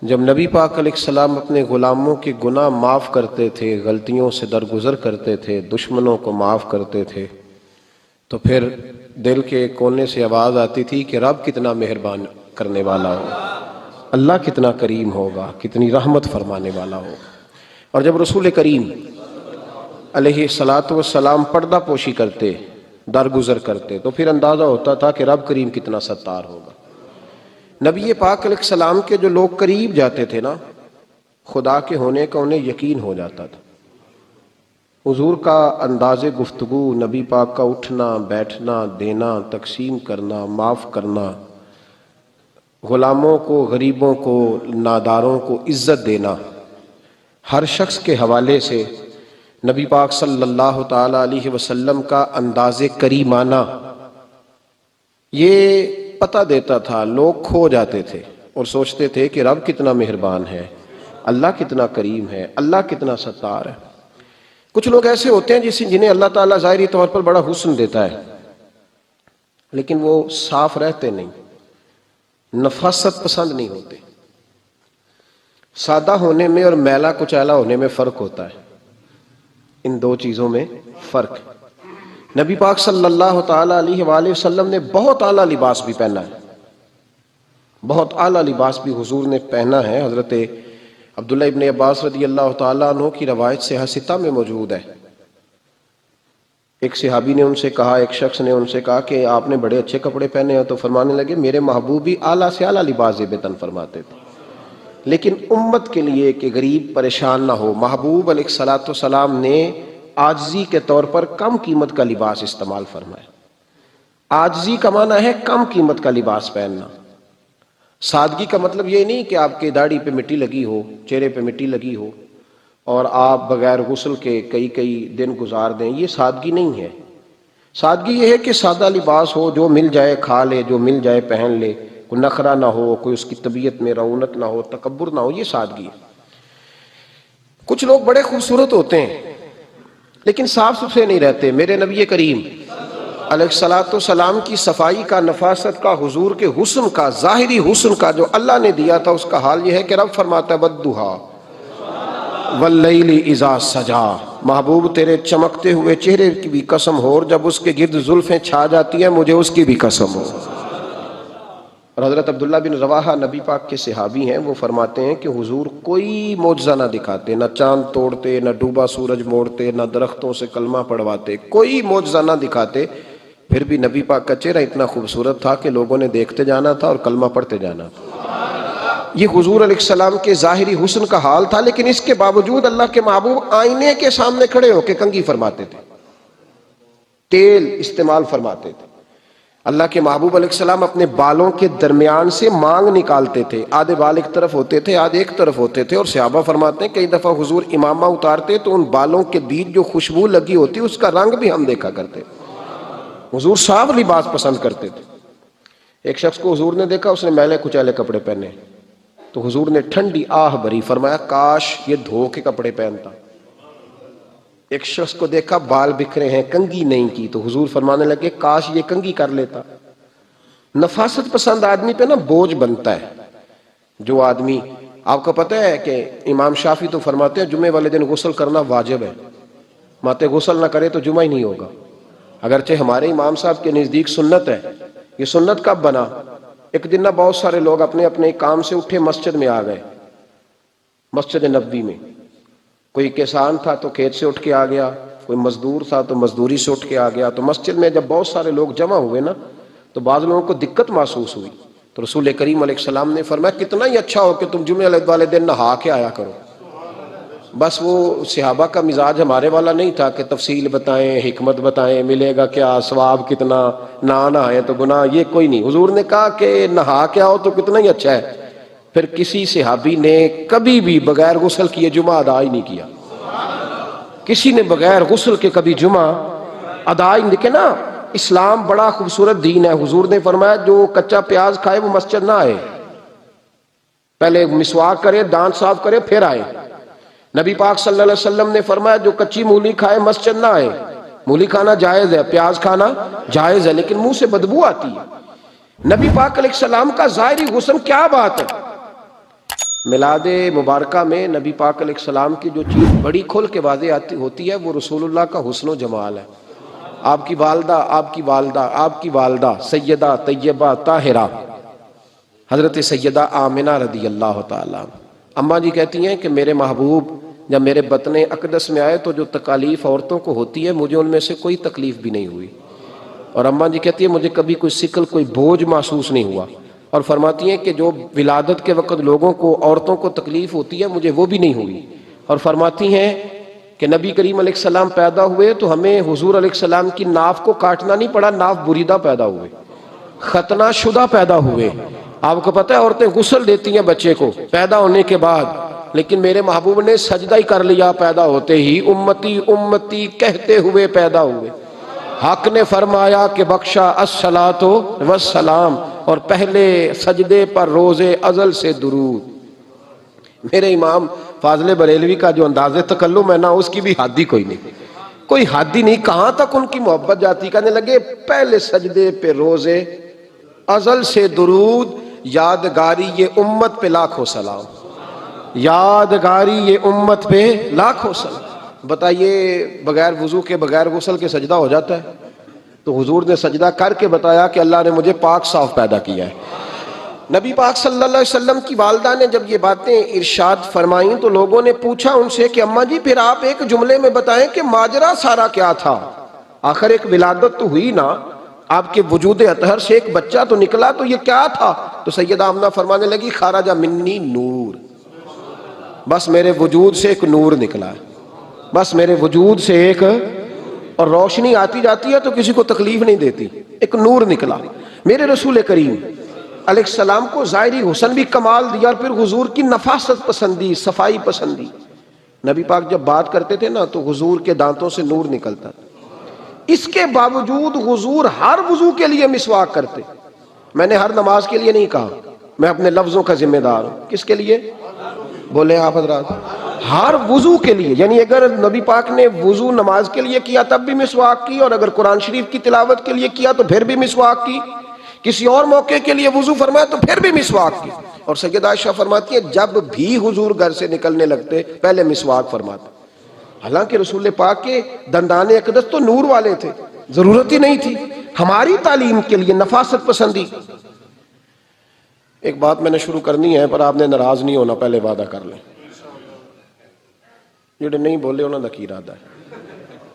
جب نبی پاک علیہ السلام اپنے غلاموں کے گناہ معاف کرتے تھے، غلطیوں سے درگزر کرتے تھے، دشمنوں کو معاف کرتے تھے، تو پھر دل کے کونے سے آواز آتی تھی کہ رب کتنا مہربان کرنے والا ہوگا، اللہ کتنا کریم ہوگا، کتنی رحمت فرمانے والا ہوگا. اور جب رسول کریم علیہ السلام پردہ پوشی کرتے، درگزر کرتے، تو پھر اندازہ ہوتا تھا کہ رب کریم کتنا ستار ہوگا. نبی پاک علیہ السلام کے جو لوگ قریب جاتے تھے نا، خدا کے ہونے کا انہیں یقین ہو جاتا تھا. حضور کا انداز گفتگو، نبی پاک کا اٹھنا بیٹھنا، دینا تقسیم کرنا، معاف کرنا، غلاموں کو، غریبوں کو، ناداروں کو عزت دینا، ہر شخص کے حوالے سے نبی پاک صلی اللہ تعالی علیہ وسلم کا انداز کریمانہ یہ پتہ دیتا تھا. لوگ کھو جاتے تھے اور سوچتے تھے کہ رب کتنا مہربان ہے، اللہ کتنا کریم ہے، اللہ کتنا ستار ہے. کچھ لوگ ایسے ہوتے ہیں جنہیں اللہ تعالیٰ ظاہری طور پر بڑا حسن دیتا ہے لیکن وہ صاف رہتے نہیں، نفاست پسند نہیں ہوتے. سادہ ہونے میں اور میلا کچیلا ہونے میں فرق ہوتا ہے. ان دو چیزوں میں فرق. نبی پاک صلی اللہ تعالی علیہ وآلہ وسلم نے بہت اعلیٰ لباس بھی پہنا ہے، بہت اعلیٰ لباس بھی حضور نے پہنا ہے. حضرت عبداللہ ابن عباس رضی اللہ تعالیٰ عنہ کی روایت صحیح ستہ میں موجود ہے. ایک صحابی نے ان سے کہا، ایک شخص نے ان سے کہا کہ آپ نے بڑے اچھے کپڑے پہنے ہیں. تو فرمانے لگے میرے محبوب بھی اعلیٰ سے اعلیٰ لباس زیب تن فرماتے تھے، لیکن امت کے لیے کہ غریب پریشان نہ ہو، محبوب علیہ السلام نے عاجزی کے طور پر کم قیمت کا لباس استعمال فرمایا. عاجزی کا معنی ہے کم قیمت کا لباس پہننا. سادگی کا مطلب یہ نہیں کہ آپ کے داڑھی پہ مٹی لگی ہو، چہرے پہ مٹی لگی ہو اور آپ بغیر غسل کے کئی کئی دن گزار دیں، یہ سادگی نہیں ہے۔ سادگی یہ ہے کہ سادہ لباس ہو، جو مل جائے کھا لے، جو مل جائے پہن لے، کوئی نخرہ نہ ہو، کوئی اس کی طبیعت میں رعونت نہ ہو، تکبر نہ ہو، یہ سادگی ہے۔ کچھ لوگ بڑے خوبصورت ہوتے ہیں لیکن صاف ستھرے نہیں رہتے۔ میرے نبی کریم علیہ الصلوۃ والسلام کی صفائی کا، نفاست کا، حضور کے حسن کا، ظاہری حسن کا جو اللہ نے دیا تھا، اس کا حال یہ ہے کہ رب فرماتا ہے وَالضُّحَىٰ وَاللَّيْلِ إِذَا سَجَىٰ، محبوب تیرے چمکتے ہوئے چہرے کی بھی قسم ہو، اور جب اس کے گرد زلفیں چھا جاتی ہیں مجھے اس کی بھی قسم ہو۔ اور حضرت عبداللہ بن رواحہ نبی پاک کے صحابی ہیں، وہ فرماتے ہیں کہ حضور کوئی معجزہ نہ دکھاتے، نہ چاند توڑتے، نہ ڈوبا سورج موڑتے، نہ درختوں سے کلمہ پڑھواتے، کوئی معجزہ نہ دکھاتے، پھر بھی نبی پاک کا چہرہ اتنا خوبصورت تھا کہ لوگوں نے دیکھتے جانا تھا اور کلمہ پڑھتے جانا تھا۔ یہ حضور علیہ السلام کے ظاہری حسن کا حال تھا، لیکن اس کے باوجود اللہ کے محبوب آئینے کے سامنے کھڑے ہو کے کنگھی فرماتے تھے، تیل استعمال فرماتے تھے۔ اللہ کے محبوب علیہ السلام اپنے بالوں کے درمیان سے مانگ نکالتے تھے، آدھے بال ایک طرف ہوتے تھے، آدھے ایک طرف ہوتے تھے، اور صحابہ فرماتے ہیں کئی دفعہ حضور امامہ اتارتے تو ان بالوں کے بیچ جو خوشبو لگی ہوتی اس کا رنگ بھی ہم دیکھا کرتے۔ حضور صاف لباس پسند کرتے تھے۔ ایک شخص کو حضور نے دیکھا، اس نے میلے کچیلے کپڑے پہنے، تو حضور نے ٹھنڈی آہ بھری، فرمایا کاش یہ دھو کے کپڑے پہنتا۔ ایک شخص کو دیکھا بال بکھرے ہیں، کنگھی نہیں کی، تو حضور فرمانے لگے کاش یہ کنگھی کر لیتا۔ نفاست پسند آدمی پہ نا بوجھ بنتا ہے۔ جو آدمی، آپ کو پتہ ہے کہ امام شافعی تو فرماتے ہیں جمعے والے دن غسل کرنا واجب ہے، ماتے غسل نہ کرے تو جمعہ ہی نہیں ہوگا۔ اگرچہ ہمارے امام صاحب کے نزدیک سنت ہے۔ یہ سنت کب بنا؟ ایک دن نہ بہت سارے لوگ اپنے اپنے کام سے اٹھے مسجد میں آ گئے، مسجد نبوی میں۔ کوئی کسان تھا تو کھیت سے اٹھ کے آ گیا، کوئی مزدور تھا تو مزدوری سے اٹھ کے آ گیا۔ تو مسجد میں جب بہت سارے لوگ جمع ہوئے نا، تو بعض لوگوں کو دقت محسوس ہوئی، تو رسول کریم علیہ السلام نے فرمایا کتنا ہی اچھا ہو کہ تم جمعے والے دن نہا کے آیا کرو۔ بس وہ صحابہ کا مزاج ہمارے والا نہیں تھا کہ تفصیل بتائیں، حکمت بتائیں، ملے گا کیا، ثواب کتنا، نہ نہائیں تو گناہ، یہ کوئی نہیں۔ حضور نے کہا کہ نہا کے آؤ تو کتنا ہی اچھا ہے۔ پھر کسی صحابی نے کبھی بھی بغیر غسل کیے جمعہ ادا ہی نہیں کیا۔ کسی نے بغیر غسل کے کبھی جمعہ ادا ہی نہیں کیا نا۔ اسلام بڑا خوبصورت دین ہے۔ حضور نے فرمایا جو کچا پیاز کھائے وہ مسجد نہ آئے، پہلے مسواک کرے، دانت صاف کرے، پھر آئے۔ نبی پاک صلی اللہ علیہ وسلم نے فرمایا جو کچی مولی کھائے مسجد نہ آئے۔ مولی کھانا جائز ہے، پیاز کھانا جائز ہے، لیکن منہ سے بدبو آتی ہے۔ نبی پاک علیہ السلام کا ظاہری حسن کیا بات ہے۔ میلاد مبارکہ میں نبی پاک علیہ السلام کی جو چیز بڑی کھل کے واضح آتی ہوتی ہے وہ رسول اللہ کا حسن و جمال ہے۔ آپ کی والدہ سیدہ طیبہ طاہرہ حضرت سیدہ آمنہ رضی اللہ تعالیٰ، اماں جی کہتی ہیں کہ میرے محبوب جب میرے بطن اقدس میں آئے تو جو تکالیف عورتوں کو ہوتی ہے مجھے ان میں سے کوئی تکلیف بھی نہیں ہوئی۔ اور اماں جی کہتی ہیں مجھے کبھی کوئی ثقل، کوئی بوجھ محسوس نہیں ہوا۔ اور فرماتی ہیں کہ جو ولادت کے وقت لوگوں کو، عورتوں کو تکلیف ہوتی ہے مجھے وہ بھی نہیں ہوئی۔ اور فرماتی ہیں کہ نبی کریم علیہ السلام پیدا ہوئے تو ہمیں حضور علیہ السلام کی ناف کو کاٹنا نہیں پڑا، ناف بریدہ پیدا ہوئے، ختنہ شدہ پیدا ہوئے۔ آپ کو پتہ ہے عورتیں غسل دیتی ہیں بچے کو پیدا ہونے کے بعد، لیکن میرے محبوب نے سجدہ ہی کر لیا پیدا ہوتے ہی، امتی امتی کہتے ہوئے پیدا ہوئے۔ حق نے فرمایا کہ بخشا الصلاۃ والسلام، اور پہلے سجدے پر روز ازل سے درود۔ میرے امام فاضل بریلوی کا جو انداز تکلم ہے نا، اس کی بھی حد ہی کوئی نہیں، کوئی حد ہی نہیں۔ کہاں تک ان کی محبت جاتی، کہنے لگے پہلے سجدے پہ روز ازل سے درود، یادگاری یہ امت پہ لاکھوں سلام، یادگاری یہ امت پہ لاکھوں سلام۔ بتائیے بغیر وضو کے، بغیر غسل کے سجدہ ہو جاتا ہے؟ تو حضور نے سجدہ کر کے بتایا کہ اللہ نے مجھے پاک صاف پیدا کیا ہے۔ نبی پاک صلی اللہ علیہ وسلم کی والدہ نے جب یہ باتیں ارشاد فرمائیں تو لوگوں نے پوچھا ان سے کہ اماں جی پھر آپ ایک جملے میں بتائیں کہ ماجرا سارا کیا تھا، آخر ایک ولادت تو ہوئی نا، آپ کے وجود اطہر سے ایک بچہ تو نکلا، تو یہ کیا تھا؟ تو سیدہ آمنہ فرمانے لگی خارج منی نور، بس میرے وجود سے ایک نور نکلا ہے، بس میرے وجود سے ایک، اور روشنی آتی جاتی ہے تو کسی کو تکلیف نہیں دیتی، ایک نور نکلا۔ میرے رسول کریم علیہ السلام کو ظاہری حسن بھی کمال دیا اور پھر حضور کی نفاست پسندی، صفائی پسندی. نبی پاک جب بات کرتے تھے نا تو حضور کے دانتوں سے نور نکلتا تھا. اس کے باوجود حضور ہر وضو کے لیے مسواک کرتے. میں نے ہر نماز کے لیے نہیں کہا، میں اپنے لفظوں کا ذمہ دار ہوں. کس کے لیے بولے آپ حضرات؟ ہر وضو کے لیے. یعنی اگر نبی پاک نے وضو نماز کے لیے کیا تب بھی مسواک کی، اور اگر قرآن شریف کی تلاوت کے لیے کیا تو پھر بھی مسواک کی، کسی اور موقع کے لیے وضو فرمایا تو پھر بھی مسواک کی. اور سیدہ عائشہ فرماتی ہے جب بھی حضور گھر سے نکلنے لگتے پہلے مسواک فرماتے. حالانکہ رسول پاک کے دندان اقدس تو نور والے تھے، ضرورت ہی نہیں تھی. ہماری تعلیم کے لیے نفاست پسندی. ایک بات میں نے شروع کرنی ہے پر آپ نے ناراض نہیں ہونا، پہلے وعدہ کر لیں. جڑے نہیں بولے انہوں کا کی ارادہ ہے؟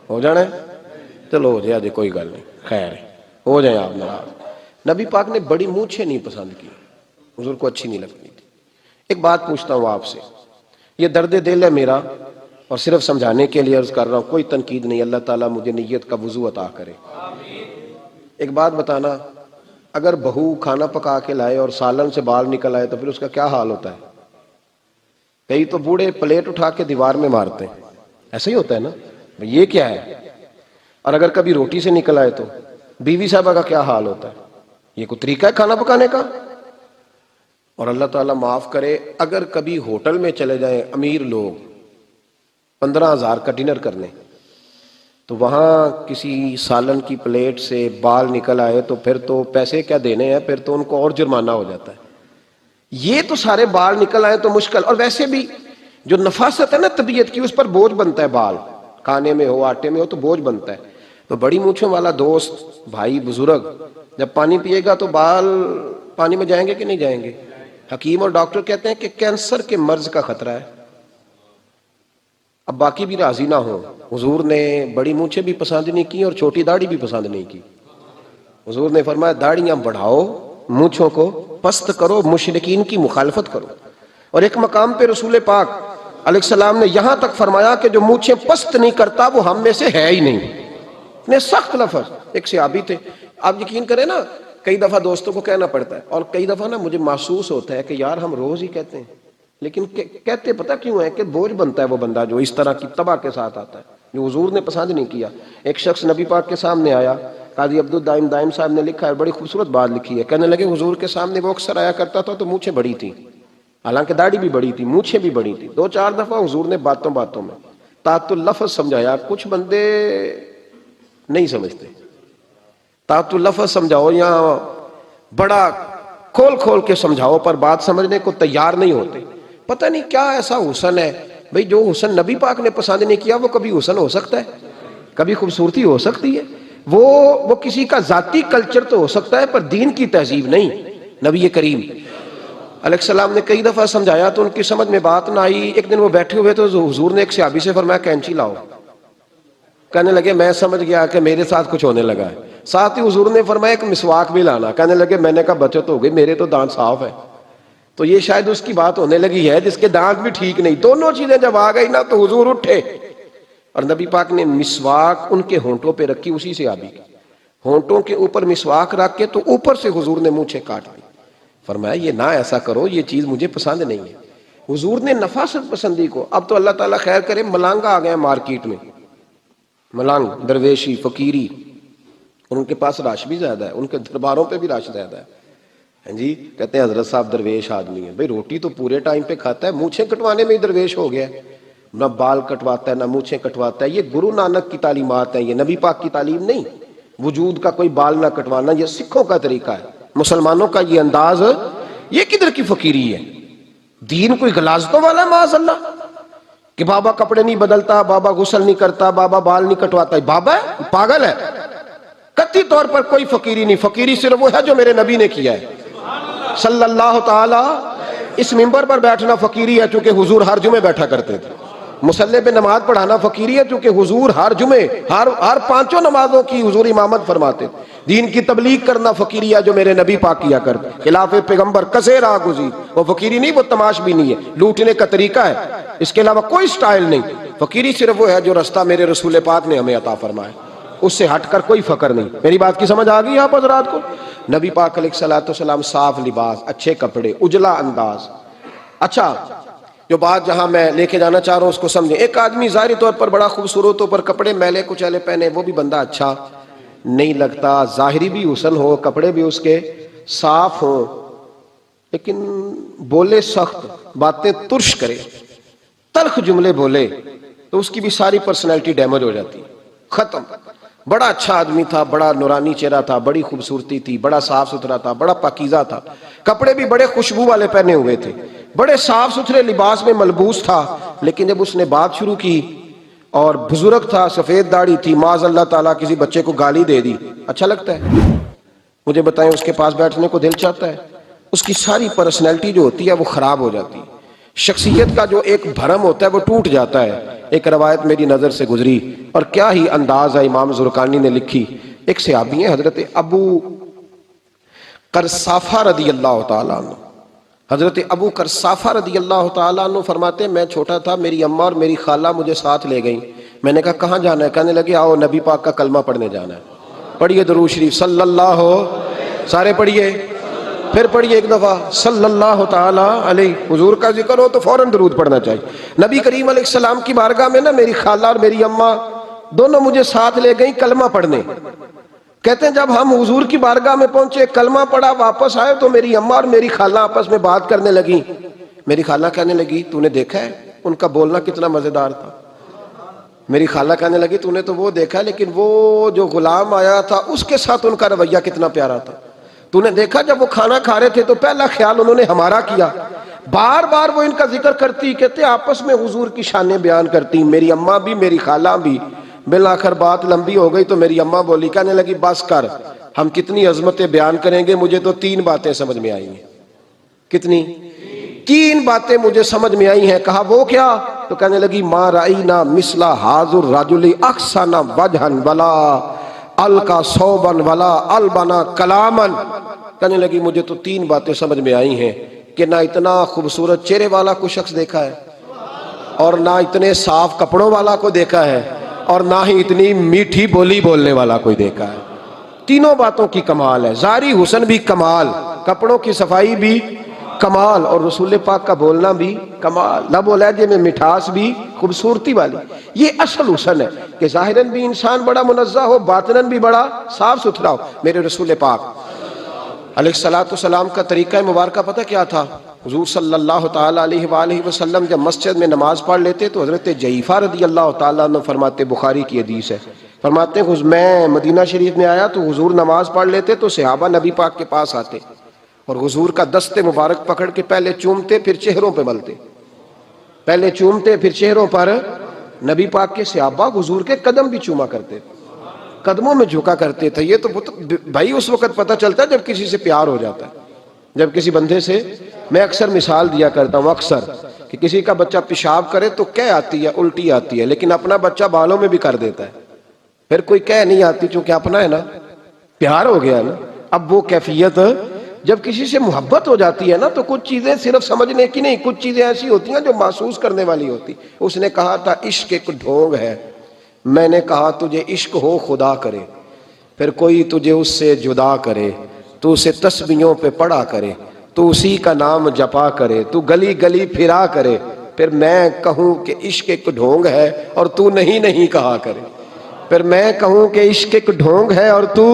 ہو جانا ہے؟ چلو ہو جائے، کوئی گل نہیں، خیر ہے، ہو جائیں آپ ناراض. نبی پاک نے بڑی مونچھیں نہیں پسند کی، حضور کو اچھی نہیں لگتی تھی. ایک بات پوچھتا ہوں آپ سے، یہ درد دل ہے میرا اور صرف سمجھانے کے لیے عرض کر رہا ہوں، کوئی تنقید نہیں. اللہ تعالیٰ مجھے نیت کا وضو عطا کرے. ایک بات بتانا، اگر بہو کھانا پکا کے لائے اور سالن سے بال نکل آئے تو پھر اس کا کیا حال ہوتا ہے؟ کئی تو بوڑھے پلیٹ اٹھا کے دیوار میں مارتے ہیں. ایسا ہی ہوتا ہے نا، یہ کیا ہے؟ اور اگر کبھی روٹی سے نکل آئے تو بیوی صاحبہ کا کیا حال ہوتا ہے؟ یہ کوئی طریقہ ہے کھانا پکانے کا؟ اور اللہ تعالیٰ معاف کرے، اگر کبھی ہوٹل میں چلے جائیں امیر لوگ 15,000 کا ڈنر کرنے، تو وہاں کسی سالن کی پلیٹ سے بال نکل آئے تو پھر تو پیسے کیا دینے ہیں، پھر تو ان کو اور جرمانہ ہو جاتا ہے. یہ تو سارے بال نکل آئے تو مشکل. اور ویسے بھی جو نفاست ہے نا طبیعت کی، اس پر بوجھ بنتا ہے. بال کھانے میں ہو آٹے میں ہو تو بوجھ بنتا ہے. تو بڑی مونچھوں والا دوست بھائی بزرگ جب پانی پیے گا تو بال پانی میں جائیں گے کہ نہیں جائیں گے؟ حکیم اور ڈاکٹر کہتے ہیں کہ کینسر کے مرض کا خطرہ ہے. اب باقی بھی راضی نہ ہوں، حضور نے بڑی مونچھیں بھی پسند نہیں کی اور چھوٹی داڑھی بھی پسند نہیں کی. حضور نے فرمایا داڑھیاں بڑھاؤ، مونچھوں کو پست کرو، مشرکین کی مخالفت کرو. اور ایک مقام پہ رسول پاک علیہ السلام نے یہاں تک فرمایا کہ جو مونچھیں پست نہیں کرتا وہ ہم میں سے ہے ہی نہیں. اتنے سخت لفظ. ایک صحابی تھے، آپ یقین کریں نا، کئی دفعہ دوستوں کو کہنا پڑتا ہے اور کئی دفعہ نا مجھے محسوس ہوتا ہے کہ یار ہم روز ہی کہتے ہیں، لیکن کہتے پتہ کیوں ہے کہ بوجھ بنتا ہے وہ بندہ جو اس طرح کی تباہ کے ساتھ آتا ہے، جو حضور نے پسند نہیں کیا. ایک شخص نبی پاک کے سامنے آیا، قاضی عبدالدائم دائم صاحب نے لکھا ہے، بڑی خوبصورت بات لکھی ہے. کہنے لگے حضور کے سامنے وہ اکثر آیا کرتا تھا تو مونچھیں بڑی تھیں، حالانکہ داڑھی بھی بڑی تھی، مونچھیں بھی بڑی تھی. 2-4 دفعہ حضور نے باتوں باتوں میں تات اللفظ سمجھایا. کچھ بندے نہیں سمجھتے. تات اللفظ سمجھاؤ یا بڑا کھول کھول کے سمجھاؤ پر بات سمجھنے کو تیار نہیں ہوتے. پتہ نہیں کیا ایسا حسن ہے بھئی، جو حسن نبی پاک نے پسند نہیں کیا وہ کبھی حسن ہو سکتا ہے، کبھی خوبصورتی ہو سکتی ہے. وہ کسی کا ذاتی کلچر تو ہو سکتا ہے پر دین کی تہذیب نہیں. نبی کریم علیہ السلام نے کئی دفعہ سمجھایا تو ان کی سمجھ میں بات نہ آئی. ایک دن وہ بیٹھے ہوئے تو حضور نے ایک صحابی سے فرمایا کینچی لاؤ. کہنے لگے میں سمجھ گیا کہ میرے ساتھ کچھ ہونے لگا ہے. ساتھ ہی حضور نے فرمایا ایک مسواک بھی لانا. کہنے لگے میں نے کہا بچت ہو گئی، میرے تو دانت صاف ہے. تو یہ شاید اس کی بات ہونے لگی ہے جس کے دانت بھی ٹھیک نہیں. دونوں چیزیں جب آ گئی نا تو حضور اٹھے اور نبی پاک نے مسواک ان کے ہونٹوں پہ رکھی. اسی سے آبی ہونٹوں کے اوپر مسواک رکھ کے تو اوپر سے حضور نے مونچھیں کاٹ دی. فرمایا یہ نہ ایسا کرو، یہ چیز مجھے پسند نہیں ہے. حضور نے نفاست پسندی کو. اب تو اللہ تعالیٰ خیر کرے ملانگا آ گئے مارکیٹ میں، ملانگ درویشی فقیری، اور ان کے پاس رش بھی زیادہ ہے، ان کے درباروں پہ بھی رش زیادہ ہے. ہاں جی، کہتے ہیں حضرت صاحب درویش آدمی ہے. بھئی روٹی تو پورے ٹائم پہ کھاتا ہے، مونچھیں کٹوانے میں ہی درویش ہو گیا. نہ بال کٹواتا ہے نہ مونچھیں کٹواتا ہے. یہ گرو نانک کی تعلیمات ہیں، یہ نبی پاک کی تعلیم نہیں. وجود کا کوئی بال نہ کٹوانا یہ سکھوں کا طریقہ ہے. مسلمانوں کا یہ انداز، یہ کدھر کی فقیری ہے؟ دین کوئی غلاظتوں والا ہے معاذ اللہ، کہ بابا کپڑے نہیں بدلتا، بابا غسل نہیں کرتا، بابا بال نہیں کٹواتا. بابا ہے پاگل ہے. قطعی طور پر کوئی فقیری نہیں. فقیری صرف وہ ہے جو میرے نبی نے کیا ہے صلی اللہ تعالی. اس منبر پر بیٹھنا فقیری ہے چونکہ حضور ہر جمعے بیٹھا کرتے تھے. مصلی پہ نماز پڑھانا فقیری ہے چونکہ حضور ہر جمعے ہر 5 نمازوں کی حضور امامت فرماتے تھے. دین کی تبلیغ کرنا فقیری ہے جو میرے نبی پاک کیا کرتے. خلاف پیغمبر کسے راہ گزیر، وہ فقیری نہیں، وہ تماش بھی نہیں ہے، لوٹنے کا طریقہ ہے، اس کے علاوہ کوئی سٹائل نہیں. فقیری صرف وہ ہے جو رستہ میرے رسول پاک نے ہمیں عطا فرمایا. اس سے ہٹ کر کوئی فخر نہیں. میری بات کی سمجھ آ گئی آپ حضرات کو؟ نبی پاک علیہ الصلوۃ والسلام صاف لباس، اچھے کپڑے، اجلا انداز. اچھا جو بات جہاں میں لے کے جانا چاہ رہا ہوں اس کو سمجھیں. ایک آدمی ظاہری طور پر بڑا خوبصورت ہو پر کپڑے میلے کچیلے پہنے، وہ بھی بندہ اچھا نہیں لگتا. ظاہری بھی حسن ہو، کپڑے بھی اس کے صاف ہوں، لیکن بولے سخت، باتیں ترش کرے، تلخ جملے بولے، تو اس کی بھی ساری پرسنالٹی ڈیمیج ہو جاتی، ختم. بڑا اچھا آدمی تھا، بڑا نورانی چہرہ تھا، بڑی خوبصورتی تھی، بڑا صاف ستھرا تھا، بڑا پاکیزہ تھا، کپڑے بھی بڑے خوشبو والے پہنے ہوئے تھے، بڑے صاف ستھرے لباس میں ملبوس تھا. لیکن جب اس نے بات شروع کی اور بزرگ تھا، سفید داڑھی تھی، معاذ اللہ تعالیٰ کسی بچے کو گالی دے دی، اچھا لگتا ہے؟ مجھے بتائیں اس کے پاس بیٹھنے کو دل چاہتا ہے؟ اس کی ساری پرسنالٹی جو ہوتی ہے وہ خراب ہو جاتی ہے، شخصیت کا جو ایک بھرم ہوتا ہے وہ ٹوٹ جاتا ہے. ایک روایت میری نظر سے گزری اور کیا ہی انداز ہے، امام زرقانی نے لکھی. ایک صحابی ہیں حضرت ابو قرصافہ رضی اللہ تعالیٰ عنہ. حضرت ابو قرصافہ رضی اللہ تعالیٰ عنہ فرماتے ہیں میں چھوٹا تھا، میری اماں اور میری خالہ مجھے ساتھ لے گئیں. میں نے کہا کہاں جانا ہے؟ کہنے لگے آؤ نبی پاک کا کلمہ پڑھنے جانا ہے. پڑھیے درود شریف صلی اللہ ہو، سارے پڑھیے، پھر پڑھیے ایک دفعہ صلی اللہ تعالیٰ علیہ. حضور کا ذکر ہو تو فوراً درود پڑھنا چاہیے. نبی کریم علیہ السلام کی بارگاہ میں نا میری خالہ اور میری اماں دونوں مجھے ساتھ لے گئیں کلمہ پڑھنے. کہتے ہیں جب ہم حضور کی بارگاہ میں پہنچے، کلمہ پڑھا، واپس آئے تو میری اماں اور میری خالہ آپس میں بات کرنے لگی. میری خالہ کہنے لگی تو نے دیکھا ہے ان کا بولنا کتنا مزیدار تھا. میری خالہ کہنے لگی تو نے تو وہ دیکھا لیکن وہ جو غلام آیا تھا اس کے ساتھ ان کا رویہ کتنا پیارا تھا. تو نے دیکھا جب وہ کھانا کھا رہے تھے تو پہلا خیال انہوں نے ہمارا کیا. بار بار وہ ان کا ذکر کرتی، کہتے آپس میں حضور کی شانیں بیان کرتی، میری اماں بھی میری خالہ بھی. بالآخر بات لمبی ہو گئی تو میری اماں بولی، کہنے لگی بس کر، ہم کتنی عظمتیں بیان کریں گے، مجھے تو 3 باتیں سمجھ میں آئی ہیں. کتنی؟ 3 باتیں مجھے سمجھ میں آئی ہیں. کہا وہ کیا؟ تو کہنے لگی ما رأینا مثل ھذا الرجل احسن وجھا ولا القا صوبا ولا البنا کلاما. کہنے لگی مجھے تو 3 باتیں سمجھ میں آئی ہیں کہ نہ اتنا خوبصورت چہرے والا کوئی شخص دیکھا ہے، اور نہ اتنے صاف کپڑوں والا کو دیکھا ہے، اور نہ ہی اتنی میٹھی بولی بولنے والا کوئی دیکھا ہے. تینوں باتوں کی کمال ہے، ظاہری حسن بھی کمال، کپڑوں کی صفائی بھی کمال، اور رسول پاک کا بولنا بھی کمال، لب و لہجے میں مٹھاس بھی خوبصورتی والی. یہ اصل حسن ہے کہ ظاہراً بھی انسان بڑا منزہ ہو، باطناً بھی بڑا صاف ستھرا ہو. میرے رسول پاک علیہ الصلوۃ والسلام کا طریقہ مبارکہ پتہ کیا تھا؟ حضور صلی اللہ تعالیٰ علیہ وآلہ وسلم جب مسجد میں نماز پڑھ لیتے تو حضرت جعفہ رضی اللہ تعالیٰ عنہ فرماتے، بخاری کی حدیث ہے، فرماتے ہیں میں مدینہ شریف میں آیا تو حضور نماز پڑھ لیتے تو صحابہ نبی پاک کے پاس آتے اور حضور کا دست مبارک پکڑ کے پہلے چومتے پھر چہروں پہ ملتے، پہلے چومتے پھر چہروں پر. نبی پاک کے صحابہ حضور کے قدم بھی چوما کرتے، قدموں میں جھکا کرتے تھے. یہ تو بھائی اس وقت پتہ چلتا ہے جب کسی سے پیار ہو جاتا ہے، جب کسی بندے سے. میں اکثر مثال دیا کرتا ہوں اکثر کہ کسی کا بچہ پیشاب کرے تو کہہ آتی ہے، الٹی آتی ہے، لیکن اپنا بچہ بالوں میں بھی کر دیتا ہے، پھر کوئی کہہ نہیں آتی چونکہ اپنا ہے نا، پیار ہو گیا نا. اب وہ کیفیت جب کسی سے محبت ہو جاتی ہے نا تو کچھ چیزیں صرف سمجھنے کی نہیں، کچھ چیزیں ایسی ہوتی ہیں جو محسوس کرنے والی ہوتی. اس نے کہا تھا عشق ایک ڈھونگ ہے، میں نے کہا تجھے عشق ہو خدا کرے، پھر کوئی تجھے اس سے جدا کرے، تو اسے تسبیحوں پہ پڑھا کرے، تو اسی کا نام جپا کرے، تو گلی گلی پھرا کرے، پھر میں کہوں کہ عشق ایک ڈھونگ ہے اور تو نہیں کہا کرے، پھر میں کہوں کہ عشق ایک ڈھونگ ہے اور تو.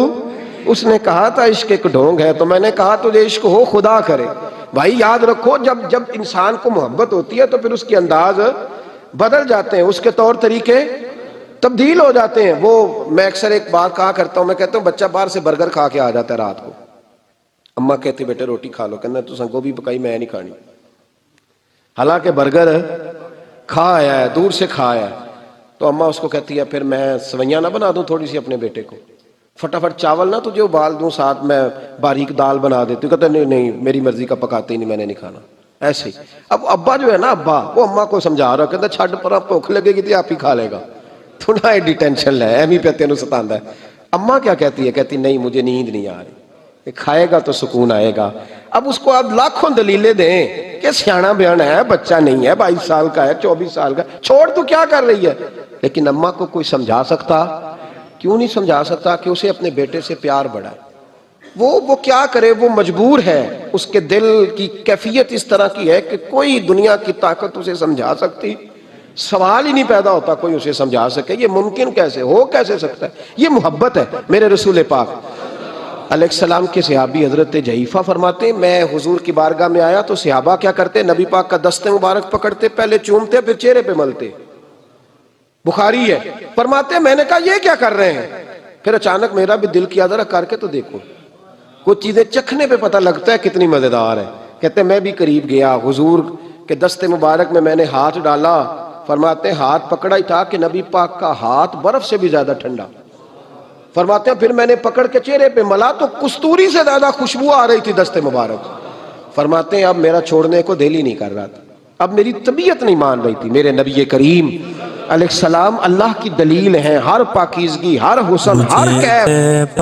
اس نے کہا تھا عشق ایک ڈھونگ ہے تو میں نے کہا تجھے عشق ہو خدا کرے. بھائی یاد رکھو جب انسان کو محبت ہوتی ہے تو پھر اس کے انداز بدل جاتے ہیں، اس کے طور طریقے تبدیل ہو جاتے ہیں. وہ میں اکثر ایک بات کہا کرتا ہوں، میں کہتا ہوں بچہ باہر سے برگر کھا کے آ جاتا ہے رات کو، اماں کہتی بیٹے روٹی کھا لو، کہنا تو گوبھی پکائی میں نہیں کھانی، حالانکہ برگر کھا آیا ہے، دور سے کھا آیا ہے. تو اماں اس کو کہتی ہے پھر میں سوئیاں نہ بنا دوں تھوڑی سی اپنے بیٹے کو، فٹافٹ چاول نہ تجھے ابال دوں، ساتھ میں باریک دال بنا دیتی. کہتا نہیں میری مرضی کا پکاتے ہی نہیں، میں نے نہیں کھانا. ایسے ہی اب ابا جو ہے نا، ابا وہ اماں کو سمجھا رہا، کہتا چھڈ پر بھوک لگے گی تو آپ ہی کھا لے گا، تھوڑا ایڈی ٹینشن لے ایویں پہ تینوں ستاندا ہے. اماں کیا کہتی ہے؟ کہتی نہیں مجھے نیند نہیں آ رہی، کھائے گا تو سکون آئے گا. اب اس کو آپ لاکھوں دلیلیں دیں کہ سیاںا بیان ہے، بچہ نہیں ہے، 22 سال کا ہے، 24 سال کا، چھوڑ تو کیا کر رہی ہے. لیکن اماں کو کوئی سمجھا سکتا کیوں نہیں سمجھا سکتا کہ اسے اپنے بیٹے سے پیار بڑھائے؟ وہ کیا کرے، وہ مجبور ہے، اس کے دل کی کیفیت اس طرح کی ہے کہ کوئی دنیا کی طاقت اسے سمجھا سکتی، سوال ہی نہیں پیدا ہوتا کوئی اسے سمجھا سکے۔ یہ ممکن کیسے ہو، کیسے سکتا ہے؟ یہ محبت ہے۔ میرے رسول پاک علیہ السلام کے صحابی حضرت جعیفہ فرماتے ہیں میں حضور کی بارگاہ میں آیا تو صحابہ کیا کرتے، نبی پاک کا دست مبارک پکڑتے، پہلے چومتے پھر چہرے پہ ملتے، بخاری ہے۔ فرماتے ہیں میں نے کہا یہ کیا کر رہے ہیں؟ پھر اچانک میرا بھی دل کیا ذرا کر کے تو دیکھو، کچھ چیزیں چکھنے پہ پتہ لگتا ہے کتنی مزیدار ہے۔ کہتے ہیں میں بھی قریب گیا، حضور کے دست مبارک میں نے ہاتھ ڈالا، فرماتے ہیں ہاتھ پکڑا ہی تھا کہ نبی پاک کا ہاتھ برف سے بھی زیادہ ٹھنڈا۔ فرماتے ہیں پھر میں نے پکڑ کے چہرے پہ ملا تو کستوری سے زیادہ خوشبو آ رہی تھی دست مبارک۔ فرماتے ہیں اب میرا چھوڑنے کو دل ہی نہیں کر رہا تھا، اب میری طبیعت نہیں مان رہی تھی۔ میرے نبی کریم علیہ السلام اللہ کی دلیل ہیں، ہر پاکیزگی، ہر حسن، ہر کیف۔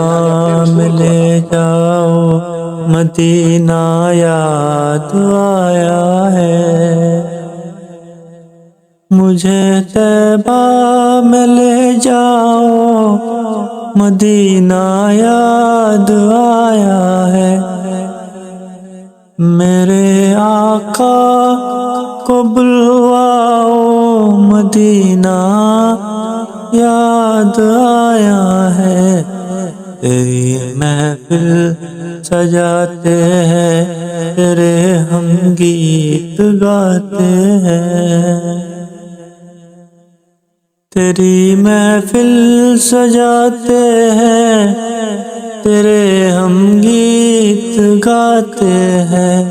میں لے جاؤ مدینہ یاد آیا ہے، مجھے طیبہ میں لے جاؤ مدینہ یاد آیا ہے، میرے آقا کو بلواؤ مدینہ یاد آیا ہے، تیری محفل سجاتے ہیں، تیرے ہم گیت گاتے ہیں، تیری محفل سجاتے ہیں، تیرے ہم گیت گاتے ہیں،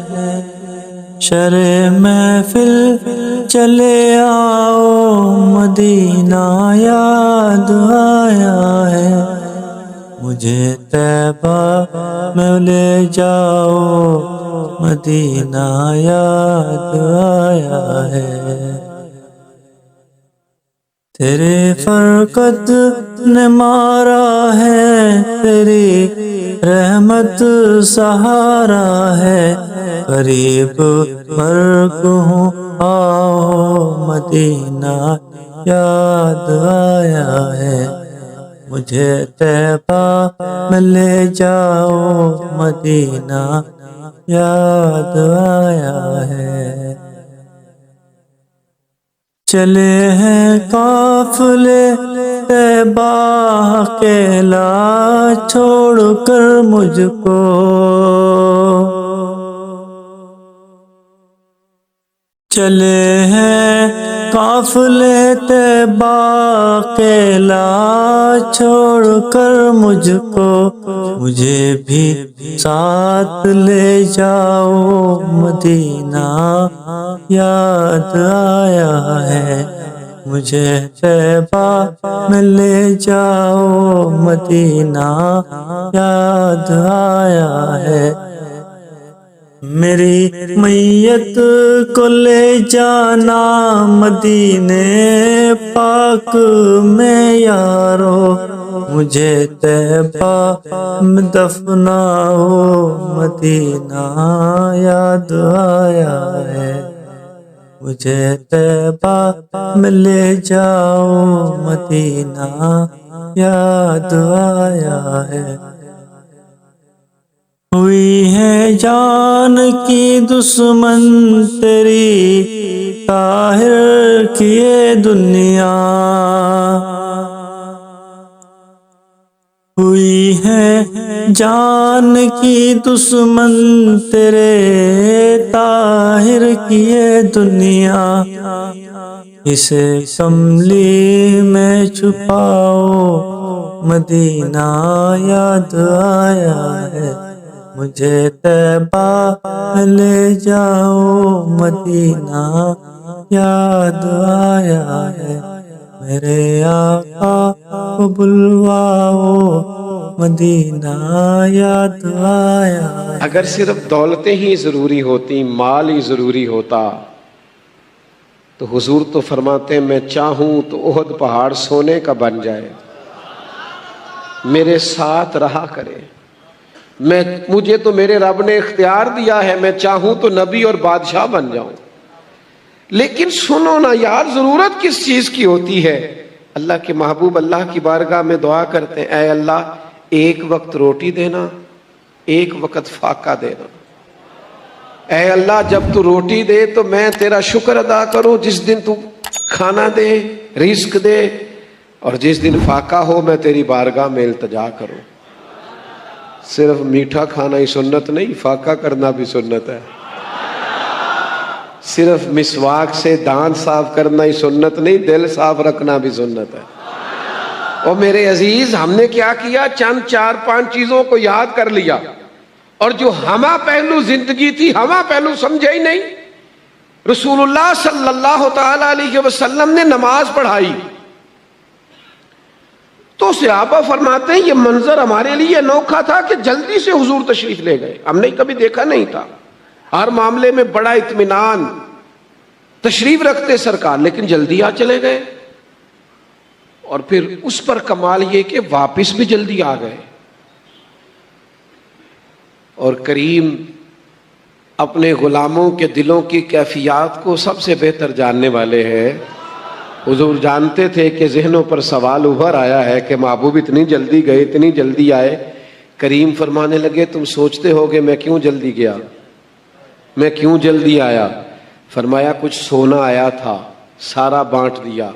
شرع محفل چلے آؤ مدینہ یاد آیا ہے، مجھے طیبہ میں لے جاؤ مدینہ یاد آیا ہے، تیرے فرقت نے مارا ہے، تیری رحمت سہارا ہے، قریب مرگ ہوں آؤ مدینہ یاد آیا ہے، مجھے طیبہ میں لے جاؤ مدینہ یاد آیا ہے، چلے ہیں قافلے طیبہ اکیلا چھوڑ کر مجھ کو، چلے ہیں قافلے طیبہ اکیلا چھوڑ کر مجھ کو، مجھے بھی ساتھ لے جاؤ مدینہ یاد آیا ہے، مجھے طیبہ میں لے جاؤ مدینہ یاد آیا ہے، میری میت کو لے جانا مدینے پاک میں یارو، مجھے طیبہ میں دفناؤ مدینہ یاد آیا ہے، مجھے طیبہ میں لے جاؤ مدینہ یاد آیا ہے، ہوئی ہے جان کی دشمن تیری طاہر کی یہ دنیا، ہوئی ہے جان کی دشمن تیرے طاہر کی یہ دنیا، اسے کملی میں چھپاؤ مدینہ یاد آیا ہے، مجھے طیبہ لے جاؤ مدینہ یاد آیا ہے، میرے آقا کو بلواؤ مدینہ یاد آیا ہے۔ اگر صرف دولتیں ہی ضروری ہوتی، مال ہی ضروری ہوتا تو حضور تو فرماتے ہیں میں چاہوں تو احد پہاڑ سونے کا بن جائے، میرے ساتھ رہا کرے، مجھے تو میرے رب نے اختیار دیا ہے، میں چاہوں تو نبی اور بادشاہ بن جاؤں۔ لیکن سنو نا یار، ضرورت کس چیز کی ہوتی ہے؟ اللہ کے محبوب اللہ کی بارگاہ میں دعا کرتے ہیں، اے اللہ ایک وقت روٹی دینا، ایک وقت فاقہ دینا۔ اے اللہ جب تو روٹی دے تو میں تیرا شکر ادا کروں، جس دن تو کھانا دے، رزق دے، اور جس دن فاقہ ہو میں تیری بارگاہ میں التجا کروں۔ صرف میٹھا کھانا ہی سنت نہیں، فاقہ کرنا بھی سنت ہے۔ صرف مسواک سے دانت صاف کرنا ہی سنت نہیں، دل صاف رکھنا بھی سنت ہے۔ اور میرے عزیز، ہم نے کیا کیا؟ چند 4-5 چیزوں کو یاد کر لیا، اور جو ہمہ پہلو زندگی تھی ہمہ پہلو سمجھے ہی نہیں۔ رسول اللہ صلی اللہ تعالی علیہ وسلم نے نماز پڑھائی تو صحابہ فرماتے ہیں یہ منظر ہمارے لیے انوکھا تھا کہ جلدی سے حضور تشریف لے گئے، ہم نے کبھی دیکھا نہیں تھا۔ ہر معاملے میں بڑا اطمینان، تشریف رکھتے سرکار، لیکن جلدی آ چلے گئے۔ اور پھر اس پر کمال یہ کہ واپس بھی جلدی آ گئے۔ اور کریم اپنے غلاموں کے دلوں کی کیفیات کو سب سے بہتر جاننے والے ہیں۔ حضور جانتے تھے کہ ذہنوں پر سوال ابھر آیا ہے کہ محبوب اتنی جلدی گئے، اتنی جلدی آئے۔ کریم فرمانے لگے تم سوچتے ہوگے میں کیوں جلدی گیا، میں کیوں جلدی آیا؟ فرمایا کچھ سونا آیا تھا، سارا بانٹ دیا۔